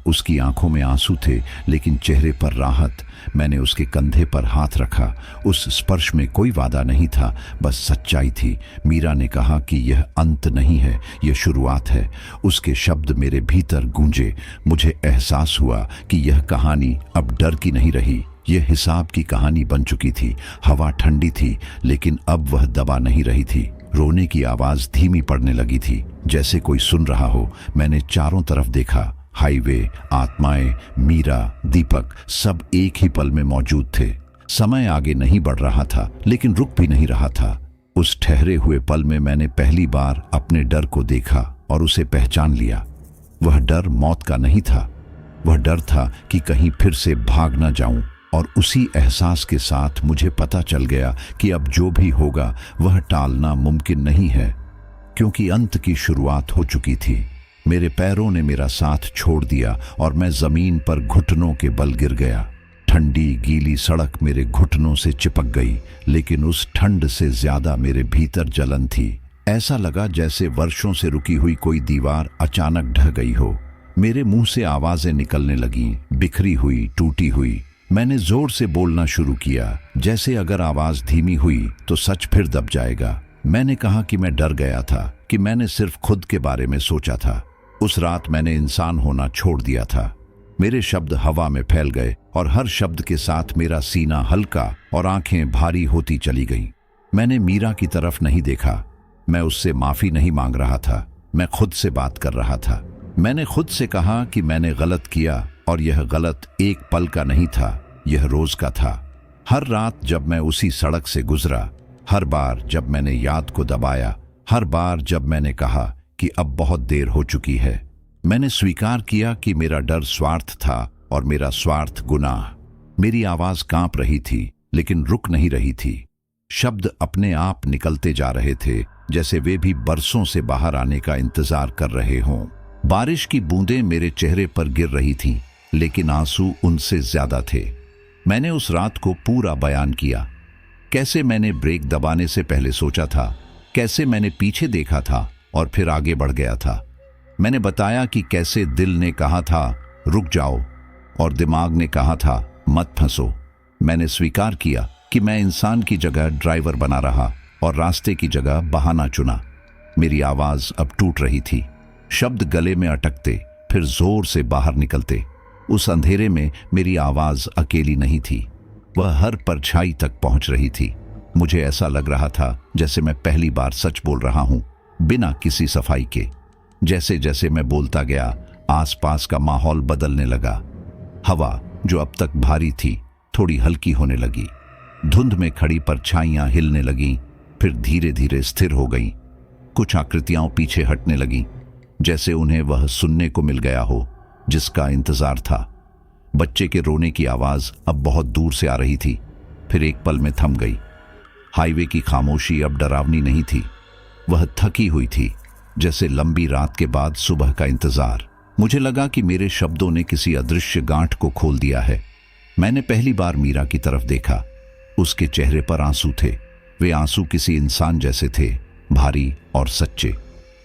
उसकी आंखों में आंसू थे, लेकिन चेहरे पर राहत। मैंने उसके कंधे पर हाथ रखा। उस स्पर्श में कोई वादा नहीं था, बस सच्चाई थी। मीरा ने कहा कि यह अंत नहीं है, यह शुरुआत है। उसके शब्द मेरे भीतर गूंजे। मुझे एहसास हुआ कि यह कहानी अब डर की नहीं रही, यह हिसाब की कहानी बन चुकी थी। हवा ठंडी थी, लेकिन अब वह दबा नहीं रही थी। रोने की आवाज धीमी पड़ने लगी थी, जैसे कोई सुन रहा हो। मैंने चारों तरफ देखा। हाईवे, आत्माएं, मीरा, दीपक, सब एक ही पल में मौजूद थे। समय आगे नहीं बढ़ रहा था, लेकिन रुक भी नहीं रहा था। उस ठहरे हुए पल में मैंने पहली बार अपने डर को देखा और उसे पहचान लिया। वह डर मौत का नहीं था, वह डर था कि कहीं फिर से भाग न जाऊं। और उसी एहसास के साथ मुझे पता चल गया कि अब जो भी होगा वह टालना मुमकिन नहीं है, क्योंकि अंत की शुरुआत हो चुकी थी। मेरे पैरों ने मेरा साथ छोड़ दिया और मैं जमीन पर घुटनों के बल गिर गया। ठंडी गीली सड़क मेरे घुटनों से चिपक गई, लेकिन उस ठंड से ज्यादा मेरे भीतर जलन थी। ऐसा लगा जैसे वर्षों से रुकी हुई कोई दीवार अचानक ढह गई हो। मेरे मुंह से आवाजें निकलने लगीं, बिखरी हुई, टूटी हुई। मैंने जोर से बोलना शुरू किया, जैसे अगर आवाज धीमी हुई तो सच फिर दब जाएगा। मैंने कहा कि मैं डर गया था, कि मैंने सिर्फ खुद के बारे में सोचा था। उस रात मैंने इंसान होना छोड़ दिया था। मेरे शब्द हवा में फैल गए और हर शब्द के साथ मेरा सीना हल्का और आंखें भारी होती चली गईं। मैंने मीरा की तरफ नहीं देखा। मैं उससे माफी नहीं मांग रहा था, मैं खुद से बात कर रहा था। मैंने खुद से कहा कि मैंने गलत किया, और यह गलत एक पल का नहीं था, यह रोज का था। हर रात जब मैं उसी सड़क से गुजरा, हर बार जब मैंने याद को दबाया, हर बार जब मैंने कहा कि अब बहुत देर हो चुकी है, मैंने स्वीकार किया कि मेरा डर स्वार्थ था और मेरा स्वार्थ गुनाह। मेरी आवाज कांप रही थी, लेकिन रुक नहीं रही थी। शब्द अपने आप निकलते जा रहे थे, जैसे वे भी बरसों से बाहर आने का इंतजार कर रहे हों। बारिश की बूंदें मेरे चेहरे पर गिर रही थीं, लेकिन आंसू उनसे ज्यादा थे। मैंने उस रात को पूरा बयान किया, कैसे मैंने ब्रेक दबाने से पहले सोचा था, कैसे मैंने पीछे देखा था और फिर आगे बढ़ गया था। मैंने बताया कि कैसे दिल ने कहा था रुक जाओ और दिमाग ने कहा था मत फंसो। मैंने स्वीकार किया कि मैं इंसान की जगह ड्राइवर बना रहा और रास्ते की जगह बहाना चुना। मेरी आवाज अब टूट रही थी, शब्द गले में अटकते, फिर जोर से बाहर निकलते। उस अंधेरे में मेरी आवाज अकेली नहीं थी, वह हर परछाई तक पहुंच रही थी। मुझे ऐसा लग रहा था जैसे मैं पहली बार सच बोल रहा हूं, बिना किसी सफाई के। जैसे जैसे मैं बोलता गया, आसपास का माहौल बदलने लगा। हवा जो अब तक भारी थी थोड़ी हल्की होने लगी। धुंध में खड़ी परछाइयां हिलने लगीं, फिर धीरे धीरे स्थिर हो गईं। कुछ आकृतियां पीछे हटने लगीं, जैसे उन्हें वह सुनने को मिल गया हो जिसका इंतजार था। बच्चे के रोने की आवाज अब बहुत दूर से आ रही थी, फिर एक पल में थम गई। हाईवे की खामोशी अब डरावनी नहीं थी, वह थकी हुई थी, जैसे लंबी रात के बाद सुबह का इंतजार। मुझे लगा कि मेरे शब्दों ने किसी अदृश्य गांठ को खोल दिया है। मैंने पहली बार मीरा की तरफ देखा। उसके चेहरे पर आंसू थे। वे आंसू किसी इंसान जैसे थे, भारी और सच्चे।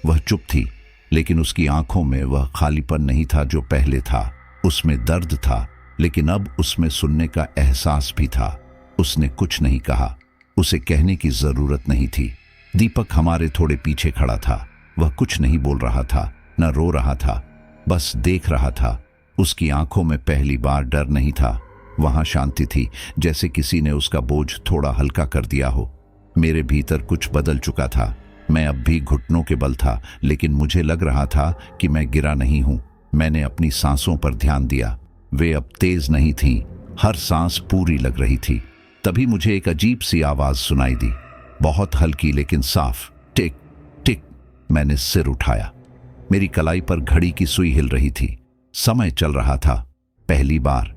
वह चुप थी, लेकिन उसकी आंखों में वह खालीपन नहीं था जो पहले था। उसमें दर्द था, लेकिन अब उसमें सुनने का एहसास भी था। उसने कुछ नहीं कहा, उसे कहने की जरूरत नहीं थी। दीपक हमारे थोड़े पीछे खड़ा था। वह कुछ नहीं बोल रहा था, न रो रहा था, बस देख रहा था। उसकी आंखों में पहली बार डर नहीं था, वहां शांति थी, जैसे किसी ने उसका बोझ थोड़ा हल्का कर दिया हो। मेरे भीतर कुछ बदल चुका था। मैं अब भी घुटनों के बल था, लेकिन मुझे लग रहा था कि मैं गिरा नहीं हूं। मैंने अपनी सांसों पर ध्यान दिया। वे अब तेज नहीं थीं, हर सांस पूरी लग रही थी। तभी मुझे एक अजीब सी आवाज सुनाई दी, बहुत हल्की लेकिन साफ। टिक टिक। मैंने सिर उठाया। मेरी कलाई पर घड़ी की सुई हिल रही थी। समय चल रहा था। पहली बार।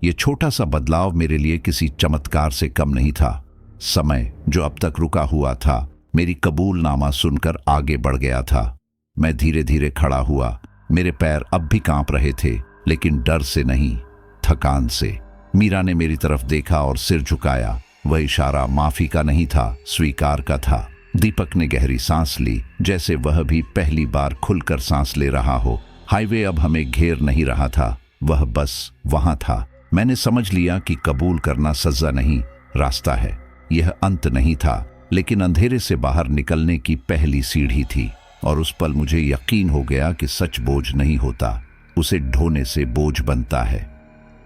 यह छोटा सा बदलाव मेरे लिए किसी चमत्कार से कम नहीं था। समय जो अब तक रुका हुआ था, मेरी कबूलनामा सुनकर आगे बढ़ गया था। मैं धीरे धीरे खड़ा हुआ। मेरे पैर अब भी कांप रहे थे, लेकिन डर से नहीं, थकान से। मीरा ने मेरी तरफ देखा और सिर झुकाया। वह इशारा माफी का नहीं था, स्वीकार का था। दीपक ने गहरी सांस ली, जैसे वह भी पहली बार खुलकर सांस ले रहा हो। हाईवे अब हमें घेर नहीं रहा था, वह बस वहां था। मैंने समझ लिया कि कबूल करना सजा नहीं, रास्ता है। यह अंत नहीं था, लेकिन अंधेरे से बाहर निकलने की पहली सीढ़ी थी। और उस पल मुझे यकीन हो गया कि सच बोझ नहीं होता, उसे ढोने से बोझ बनता है।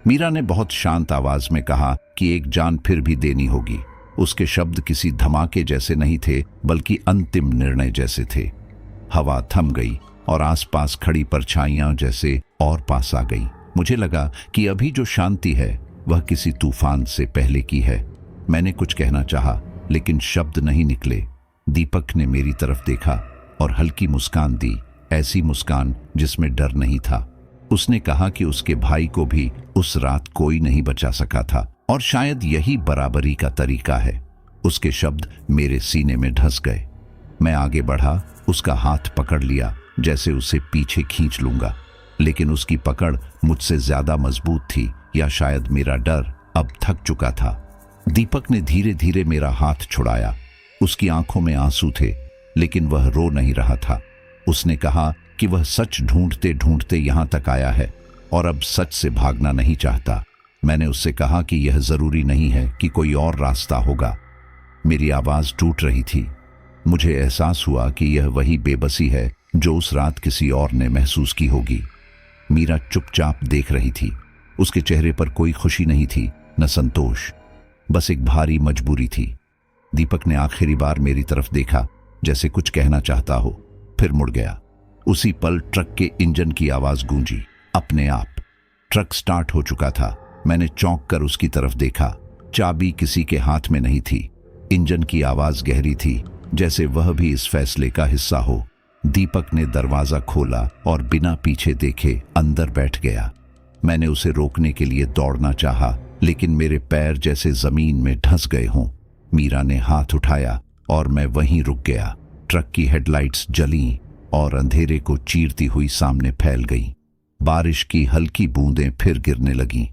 मीरा ने बहुत शांत आवाज में कहा कि एक जान फिर भी देनी होगी। उसके शब्द किसी धमाके जैसे नहीं थे, बल्कि अंतिम निर्णय जैसे थे। हवा थम गई और आसपास खड़ी परछाइयां जैसे और पास आ गई। मुझे लगा कि अभी जो शांति है वह किसी तूफान से पहले की है। मैंने कुछ कहना चाहा, लेकिन शब्द नहीं निकले। दीपक ने मेरी तरफ देखा और हल्की मुस्कान दी, ऐसी मुस्कान जिसमें डर नहीं था। उसने कहा कि उसके भाई को भी उस रात कोई नहीं बचा सका था, और शायद यही बराबरी का तरीका है। उसके शब्द मेरे सीने में धंस गए। मैं आगे बढ़ा, उसका हाथ पकड़ लिया, जैसे उसे पीछे खींच लूंगा, लेकिन उसकी पकड़ मुझसे ज्यादा मजबूत थी, या शायद मेरा डर अब थक चुका था। दीपक ने धीरे धीरे मेरा हाथ छुड़ाया। उसकी आंखों में आंसू थे, लेकिन वह रो नहीं रहा था। उसने कहा कि वह सच ढूंढते ढूंढते यहां तक आया है और अब सच से भागना नहीं चाहता। मैंने उससे कहा कि यह जरूरी नहीं है, कि कोई और रास्ता होगा। मेरी आवाज टूट रही थी। मुझे एहसास हुआ कि यह वही बेबसी है जो उस रात किसी और ने महसूस की होगी। मीरा चुपचाप देख रही थी। उसके चेहरे पर कोई खुशी नहीं थी, न संतोष, बस एक भारी मजबूरी थी। दीपक ने आखिरी बार मेरी तरफ देखा, जैसे कुछ कहना चाहता हो, फिर मुड़ गया। उसी पल ट्रक के इंजन की आवाज गूंजी, अपने आप। ट्रक स्टार्ट हो चुका था। मैंने चौंक कर उसकी तरफ देखा। चाबी किसी के हाथ में नहीं थी। इंजन की आवाज गहरी थी, जैसे वह भी इस फैसले का हिस्सा हो। दीपक ने दरवाजा खोला और बिना पीछे देखे अंदर बैठ गया। मैंने उसे रोकने के लिए दौड़ना चाहा, लेकिन मेरे पैर जैसे जमीन में धंस गए हों। मीरा ने हाथ उठाया और मैं वहीं रुक गया। ट्रक की हेडलाइट्स जलीं और अंधेरे को चीरती हुई सामने फैल गईं। बारिश की हल्की बूंदें फिर गिरने लगीं।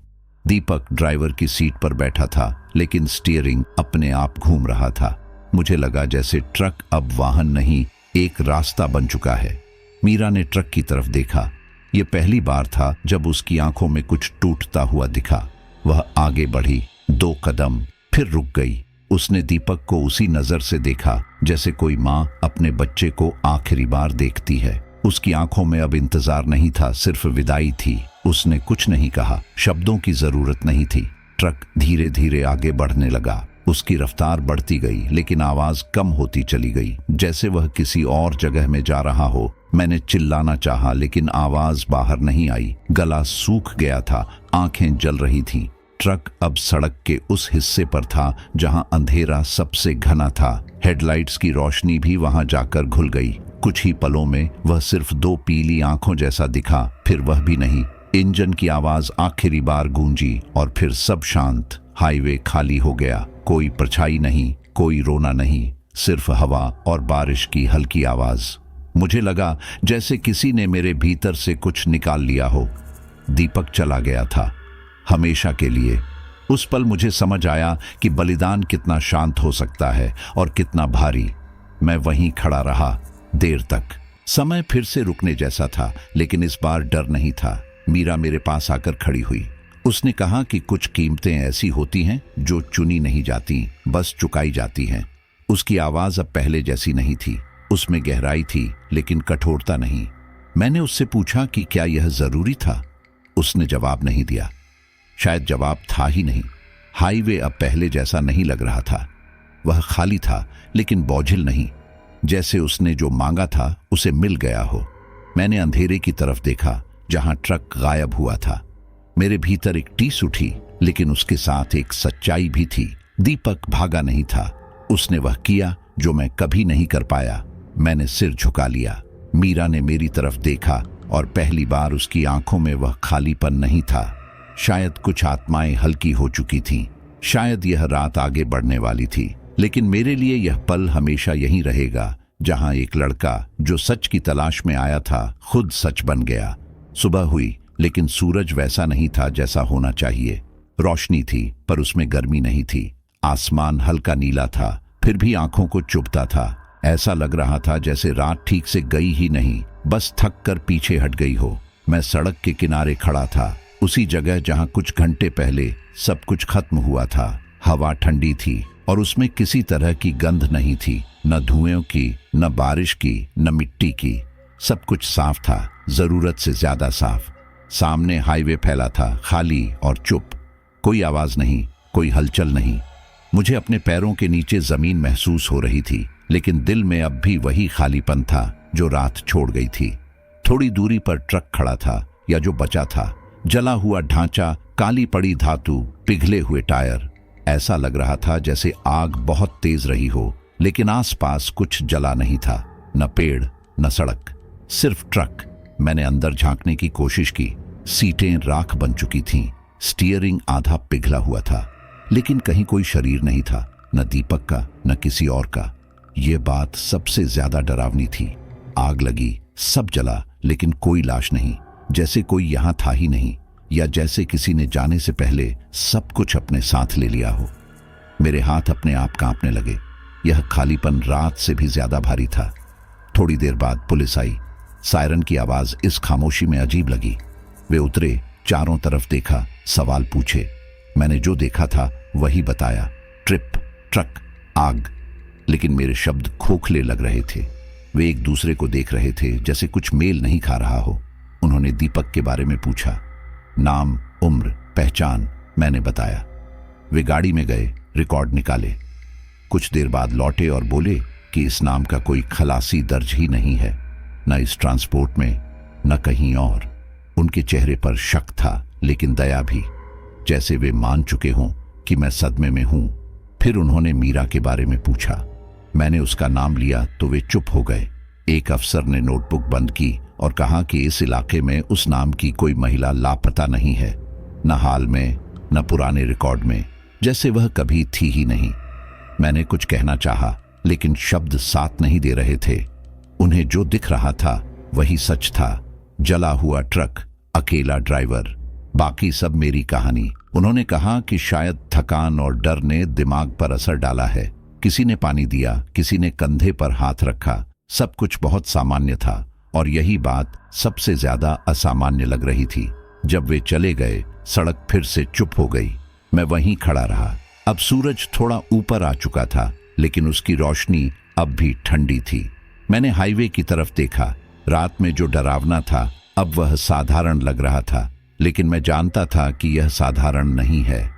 दीपक ड्राइवर की सीट पर बैठा था, लेकिन स्टीयरिंग अपने आप घूम रहा था। मुझे लगा जैसे ट्रक अब वाहन नहीं, एक रास्ता बन चुका है। मीरा ने ट्रक की तरफ देखा। यह पहली बार था जब उसकी आंखों में कुछ टूटता हुआ दिखा। वह आगे बढ़ी, 2 कदम, फिर रुक गई। उसने दीपक को उसी नजर से देखा जैसे कोई माँ अपने बच्चे को आखिरी बार देखती है। उसकी आंखों में अब इंतजार नहीं था, सिर्फ विदाई थी। उसने कुछ नहीं कहा, शब्दों की जरूरत नहीं थी। ट्रक धीरे धीरे आगे बढ़ने लगा। उसकी रफ्तार बढ़ती गई लेकिन आवाज कम होती चली गई, जैसे वह किसी और जगह में जा रहा हो। मैंने चिल्लाना चाहा लेकिन आवाज बाहर नहीं आई। गला सूख गया था, आंखें जल रही थीं। ट्रक अब सड़क के उस हिस्से पर था जहां अंधेरा सबसे घना था। हेडलाइट्स की रोशनी भी वहां जाकर घुल गई। कुछ ही पलों में वह सिर्फ 2 पीली आंखों जैसा दिखा, फिर वह भी नहीं। इंजन की आवाज आखिरी बार गूंजी और फिर सब शांत। हाईवे खाली हो गया। कोई परछाई नहीं, कोई रोना नहीं, सिर्फ हवा और बारिश की हल्की आवाज। मुझे लगा जैसे किसी ने मेरे भीतर से कुछ निकाल लिया हो। दीपक चला गया था, हमेशा के लिए। उस पल मुझे समझ आया कि बलिदान कितना शांत हो सकता है और कितना भारी। मैं वहीं खड़ा रहा देर तक। समय फिर से रुकने जैसा था, लेकिन इस बार डर नहीं था। मीरा मेरे पास आकर खड़ी हुई। उसने कहा कि कुछ कीमतें ऐसी होती हैं जो चुनी नहीं जाती, बस चुकाई जाती हैं। उसकी आवाज अब पहले जैसी नहीं थी। उसमें गहराई थी लेकिन कठोरता नहीं। मैंने उससे पूछा कि क्या यह जरूरी था। उसने जवाब नहीं दिया। शायद जवाब था ही नहीं। हाईवे अब पहले जैसा नहीं लग रहा था। वह खाली था लेकिन बोझिल नहीं, जैसे उसने जो मांगा था उसे मिल गया हो। मैंने अंधेरे की तरफ देखा जहां ट्रक गायब हुआ था। मेरे भीतर एक टीस उठी, लेकिन उसके साथ एक सच्चाई भी थी। दीपक भागा नहीं था। उसने वह किया जो मैं कभी नहीं कर पाया। मैंने सिर झुका लिया। मीरा ने मेरी तरफ देखा और पहली बार उसकी आंखों में वह खालीपन नहीं था। शायद कुछ आत्माएं हल्की हो चुकी थीं। शायद यह रात आगे बढ़ने वाली थी, लेकिन मेरे लिए यह पल हमेशा यहीं रहेगा जहां एक लड़का जो सच की तलाश में आया था खुद सच बन गया। सुबह हुई लेकिन सूरज वैसा नहीं था जैसा होना चाहिए। रोशनी थी पर उसमें गर्मी नहीं थी। आसमान हल्का नीला था, फिर भी आंखों को चुभता था। ऐसा लग रहा था जैसे रात ठीक से गई ही नहीं, बस थक कर पीछे हट गई हो। मैं सड़क के किनारे खड़ा था, उसी जगह जहां कुछ घंटे पहले सब कुछ खत्म हुआ था। हवा ठंडी थी और उसमें किसी तरह की गंध नहीं थी, न धुएं की, न बारिश की, न मिट्टी की। सब कुछ साफ था, जरूरत से ज्यादा साफ। सामने हाईवे फैला था, खाली और चुप। कोई आवाज नहीं, कोई हलचल नहीं। मुझे अपने पैरों के नीचे जमीन महसूस हो रही थी, लेकिन दिल में अब भी वही खालीपन था जो रात छोड़ गई थी। थोड़ी दूरी पर ट्रक खड़ा था, या जो बचा था। जला हुआ ढांचा, काली पड़ी धातु, पिघले हुए टायर। ऐसा लग रहा था जैसे आग बहुत तेज रही हो, लेकिन आसपास कुछ जला नहीं था। न पेड़, न सड़क, सिर्फ ट्रक। मैंने अंदर झांकने की कोशिश की। सीटें राख बन चुकी थीं, स्टीयरिंग आधा पिघला हुआ था, लेकिन कहीं कोई शरीर नहीं था, न दीपक का, न किसी और का। यह बात सबसे ज्यादा डरावनी थी। आग लगी, सब जला, लेकिन कोई लाश नहीं, जैसे कोई यहां था ही नहीं, या जैसे किसी ने जाने से पहले सब कुछ अपने साथ ले लिया हो। मेरे हाथ अपने आप कांपने लगे। यह खालीपन रात से भी ज्यादा भारी था। थोड़ी देर बाद पुलिस आई। सायरन की आवाज इस खामोशी में अजीब लगी। वे उतरे, चारों तरफ देखा, सवाल पूछे। मैंने जो देखा था वही बताया। ट्रिप, ट्रक, आग। लेकिन मेरे शब्द खोखले लग रहे थे। वे एक दूसरे को देख रहे थे जैसे कुछ मेल नहीं खा रहा हो। उन्होंने दीपक के बारे में पूछा। नाम, उम्र, पहचान मैंने बताया। वे गाड़ी में गए, रिकॉर्ड निकाले। कुछ देर बाद लौटे और बोले कि इस नाम का कोई खलासी दर्ज ही नहीं है, न इस ट्रांसपोर्ट में, न कहीं और। उनके चेहरे पर शक था, लेकिन दया भी, जैसे वे मान चुके हों कि मैं सदमे में हूं। फिर उन्होंने मीरा के बारे में पूछा। मैंने उसका नाम लिया तो वे चुप हो गए। एक अफसर ने नोटबुक बंद की और कहा कि इस इलाके में उस नाम की कोई महिला लापता नहीं है, न हाल में, न पुराने रिकॉर्ड में, जैसे वह कभी थी ही नहीं। मैंने कुछ कहना चाहा, लेकिन शब्द साथ नहीं दे रहे थे। उन्हें जो दिख रहा था वही सच था। जला हुआ ट्रक, अकेला ड्राइवर, बाकी सब मेरी कहानी। उन्होंने कहा कि शायद थकान और डर ने दिमाग पर असर डाला है। किसी ने पानी दिया, किसी ने कंधे पर हाथ रखा। सब कुछ बहुत सामान्य था, और यही बात सबसे ज्यादा असामान्य लग रही थी। जब वे चले गए, सड़क फिर से चुप हो गई। मैं वहीं खड़ा रहा। अब सूरज थोड़ा ऊपर आ चुका था, लेकिन उसकी रोशनी अब भी ठंडी थी। मैंने हाईवे की तरफ देखा। रात में जो डरावना था, अब वह साधारण लग रहा था, लेकिन मैं जानता था कि यह साधारण नहीं है।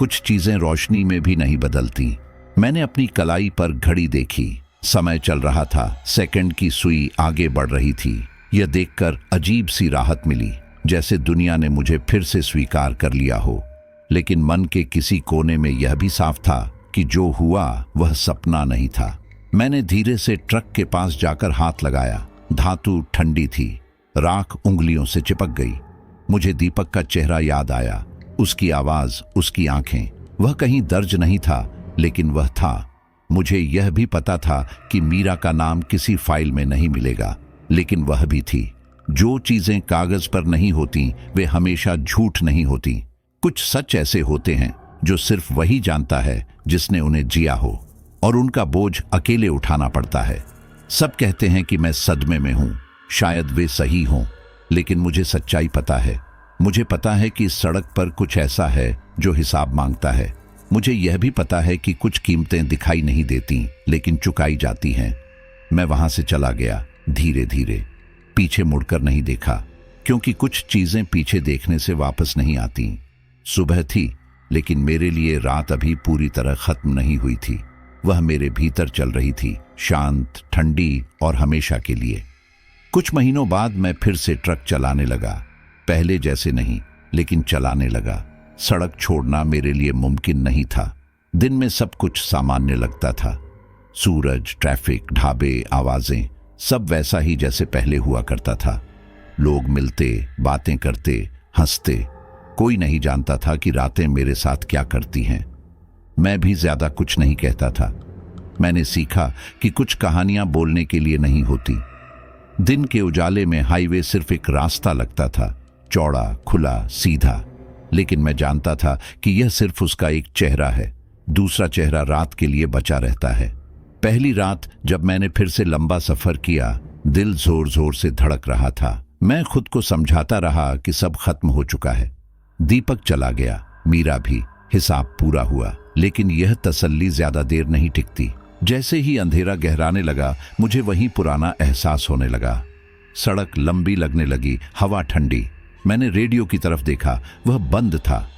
कुछ चीजें रोशनी में भी नहीं बदलती। मैंने अपनी कलाई पर घड़ी देखी। समय चल रहा था, सेकंड की सुई आगे बढ़ रही थी। यह देखकर अजीब सी राहत मिली, जैसे दुनिया ने मुझे फिर से स्वीकार कर लिया हो। लेकिन मन के किसी कोने में यह भी साफ था कि जो हुआ वह सपना नहीं था। मैंने धीरे से ट्रक के पास जाकर हाथ लगाया। धातु ठंडी थी, राख उंगलियों से चिपक गई। मुझे दीपक का चेहरा याद आया, उसकी आवाज, उसकी आंखें। वह कहीं दर्ज नहीं था, लेकिन वह था। मुझे यह भी पता था कि मीरा का नाम किसी फाइल में नहीं मिलेगा, लेकिन वह भी थी। जो चीजें कागज पर नहीं होती वे हमेशा झूठ नहीं होती। कुछ सच ऐसे होते हैं जो सिर्फ वही जानता है जिसने उन्हें जिया हो, और उनका बोझ अकेले उठाना पड़ता है। सब कहते हैं कि मैं सदमे में हूं, शायद वे सही हों, लेकिन मुझे सच्चाई पता है। मुझे पता है कि इस सड़क पर कुछ ऐसा है जो हिसाब मांगता है। मुझे यह भी पता है कि कुछ कीमतें दिखाई नहीं देती, लेकिन चुकाई जाती हैं। मैं वहां से चला गया, धीरे धीरे। पीछे मुड़कर नहीं देखा, क्योंकि कुछ चीजें पीछे देखने से वापस नहीं आती। सुबह थी, लेकिन मेरे लिए रात अभी पूरी तरह खत्म नहीं हुई थी। वह मेरे भीतर चल रही थी, शांत, ठंडी और हमेशा के लिए। कुछ महीनों बाद मैं फिर से ट्रक चलाने लगा। पहले जैसे नहीं, लेकिन चलाने लगा। सड़क छोड़ना मेरे लिए मुमकिन नहीं था। दिन में सब कुछ सामान्य लगता था। सूरज, ट्रैफिक, ढाबे, आवाजें, सब वैसा ही जैसे पहले हुआ करता था। लोग मिलते, बातें करते, हंसते। कोई नहीं जानता था कि रातें मेरे साथ क्या करती हैं। मैं भी ज्यादा कुछ नहीं कहता था। मैंने सीखा कि कुछ कहानियां बोलने के लिए नहीं होती। दिन के उजाले में हाईवे सिर्फ एक रास्ता लगता था, चौड़ा, खुला, सीधा। लेकिन मैं जानता था कि यह सिर्फ उसका एक चेहरा है। दूसरा चेहरा रात के लिए बचा रहता है। पहली रात जब मैंने फिर से लंबा सफर किया, दिल जोर जोर से धड़क रहा था। मैं खुद को समझाता रहा कि सब खत्म हो चुका है। दीपक चला गया, मीरा भी, हिसाब पूरा हुआ। लेकिन यह तसल्ली ज्यादा देर नहीं टिकती। जैसे ही अंधेरा गहराने लगा, मुझे वही पुराना एहसास होने लगा। सड़क लंबी लगने लगी, हवा ठंडी। मैंने रेडियो की तरफ देखा, वह बंद था।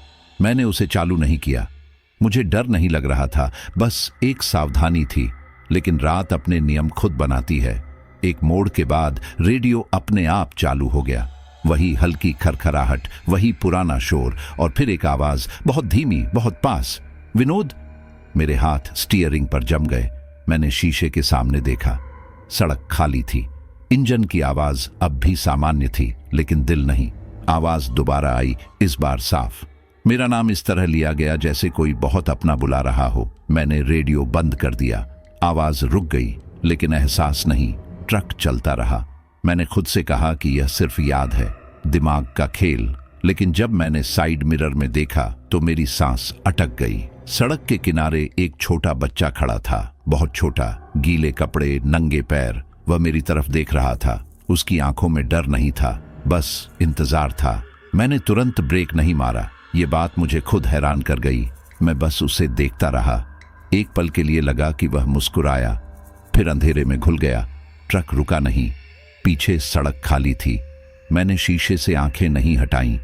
मैंने उसे चालू नहीं किया। मुझे डर नहीं लग रहा था, बस एक सावधानी थी। लेकिन रात अपने नियम खुद बनाती है। एक मोड़ के बाद रेडियो अपने आप चालू हो गया। वही हल्की खरखराहट, वही पुराना शोर, और फिर एक आवाज, बहुत धीमी, बहुत पास, विनोद। मेरे हाथ स्टीयरिंग पर जम गए। मैंने शीशे के सामने देखा। सड़क खाली थी। इंजन की आवाज अब भी सामान्य थी, लेकिन दिल नहीं। आवाज दोबारा आई, इस बार साफ। मेरा नाम इस तरह लिया गया जैसे कोई बहुत अपना बुला रहा हो। मैंने रेडियो बंद कर दिया। आवाज रुक गई, लेकिन एहसास नहीं। ट्रक चलता रहा। मैंने खुद से कहा कि यह सिर्फ याद है, दिमाग का खेल। लेकिन जब मैंने साइड मिरर में देखा तो मेरी सांस अटक गई। सड़क के किनारे एक छोटा बच्चा खड़ा था, बहुत छोटा, गीले कपड़े, नंगे पैर। वह मेरी तरफ देख रहा था। उसकी आंखों में डर नहीं था, बस इंतजार था। मैंने तुरंत ब्रेक नहीं मारा। ये बात मुझे खुद हैरान कर गई। मैं बस उसे देखता रहा। एक पल के लिए लगा कि वह मुस्कुराया, फिर अंधेरे में घुल गया। ट्रक रुका नहीं। पीछे सड़क खाली थी। मैंने शीशे से आंखें नहीं हटाईं।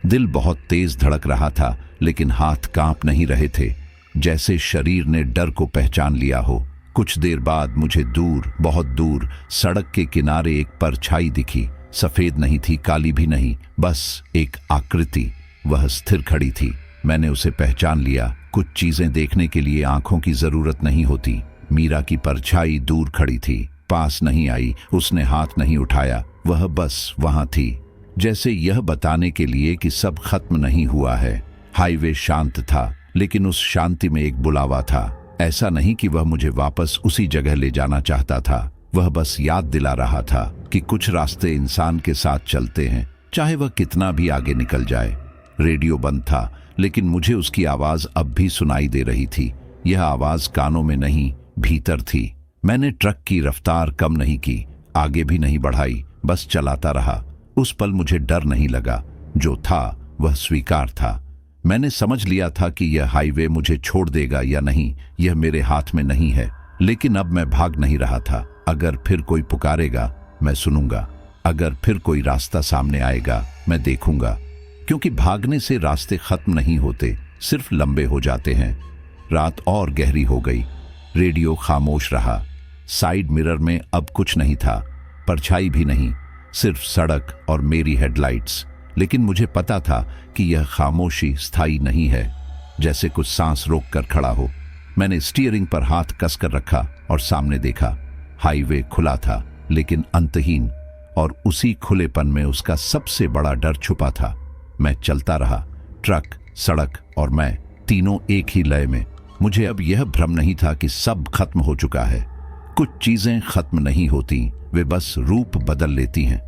दिल बहुत तेज धड़क रहा था, लेकिन हाथ कांप नहीं रहे थे, जैसे शरीर ने डर को पहचान लिया हो। कुछ देर बाद मुझे दूर, बहुत दूर, सड़क के किनारे एक परछाई दिखी। सफेद नहीं थी, काली भी नहीं, बस एक आकृति। वह स्थिर खड़ी थी। मैंने उसे पहचान लिया। कुछ चीजें देखने के लिए आंखों की जरूरत नहीं होती। मीरा की परछाई दूर खड़ी थी, पास नहीं आई, उसने हाथ नहीं उठाया। वह बस वहां थी, जैसे यह बताने के लिए कि सब खत्म नहीं हुआ है। हाईवे शांत था, लेकिन उस शांति में एक बुलावा था। ऐसा नहीं कि वह मुझे वापस उसी जगह ले जाना चाहता था। वह बस याद दिला रहा था कि कुछ रास्ते इंसान के साथ चलते हैं, चाहे वह कितना भी आगे निकल जाए। रेडियो बंद था, लेकिन मुझे उसकी आवाज अब भी सुनाई दे रही थी। यह आवाज कानों में नहीं, भीतर थी। मैंने ट्रक की रफ्तार कम नहीं की, आगे भी नहीं बढ़ाई, बस चलाता रहा। उस पल मुझे डर नहीं लगा। जो था वह स्वीकार था। मैंने समझ लिया था कि यह हाईवे मुझे छोड़ देगा या नहीं, यह मेरे हाथ में नहीं है। लेकिन अब मैं भाग नहीं रहा था। अगर फिर कोई पुकारेगा, मैं सुनूंगा। अगर फिर कोई रास्ता सामने आएगा, मैं देखूंगा। क्योंकि भागने से रास्ते खत्म नहीं होते, सिर्फ लंबे हो जाते हैं। रात और गहरी हो गई। रेडियो खामोश रहा। साइड मिरर में अब कुछ नहीं था, परछाई भी नहीं, सिर्फ सड़क और मेरी हेडलाइट्स। लेकिन मुझे पता था कि यह खामोशी स्थायी नहीं है, जैसे कुछ सांस रोक कर खड़ा हो। मैंने स्टीयरिंग पर हाथ कसकर रखा और सामने देखा। हाईवे खुला था, लेकिन अंतहीन, और उसी खुलेपन में उसका सबसे बड़ा डर छुपा था। मैं चलता रहा, ट्रक, सड़क और मैं, तीनों एक ही लय में। मुझे अब यह भ्रम नहीं था कि सब खत्म हो चुका है। कुछ चीजें खत्म नहीं होती, वे बस रूप बदल लेती हैं।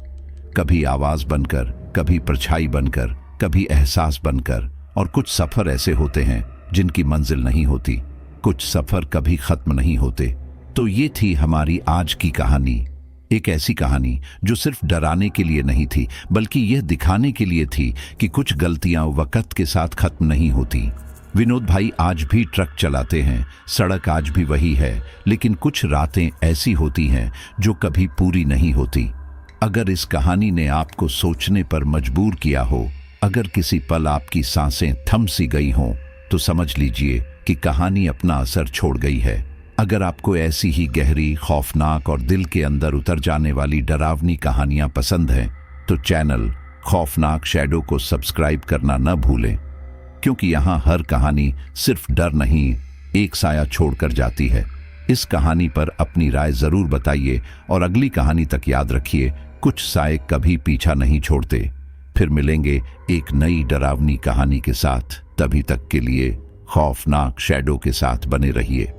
कभी आवाज बनकर, कभी परछाई बनकर, कभी एहसास बनकर। और कुछ सफर ऐसे होते हैं जिनकी मंजिल नहीं होती। कुछ सफर कभी खत्म नहीं होते। तो ये थी हमारी आज की कहानी। एक ऐसी कहानी जो सिर्फ डराने के लिए नहीं थी, बल्कि यह दिखाने के लिए थी कि कुछ गलतियां वक्त के साथ खत्म नहीं होती। विनोद भाई आज भी ट्रक चलाते हैं, सड़क आज भी वही है, लेकिन कुछ रातें ऐसी होती हैं जो कभी पूरी नहीं होती। अगर इस कहानी ने आपको सोचने पर मजबूर किया हो, अगर किसी पल आपकी सांसें थम सी गई हों, तो समझ लीजिए कि कहानी अपना असर छोड़ गई है। अगर आपको ऐसी ही गहरी, खौफनाक और दिल के अंदर उतर जाने वाली डरावनी कहानियां पसंद हैं, तो चैनल खौफनाक शैडो को सब्सक्राइब करना न भूलें, क्योंकि यहाँ हर कहानी सिर्फ डर नहीं, एक साया छोड़कर जाती है। इस कहानी पर अपनी राय जरूर बताइए और अगली कहानी तक याद रखिए, कुछ साए कभी पीछा नहीं छोड़ते। फिर मिलेंगे एक नई डरावनी कहानी के साथ। तभी तक के लिए खौफनाक शैडो के साथ बने रहिए।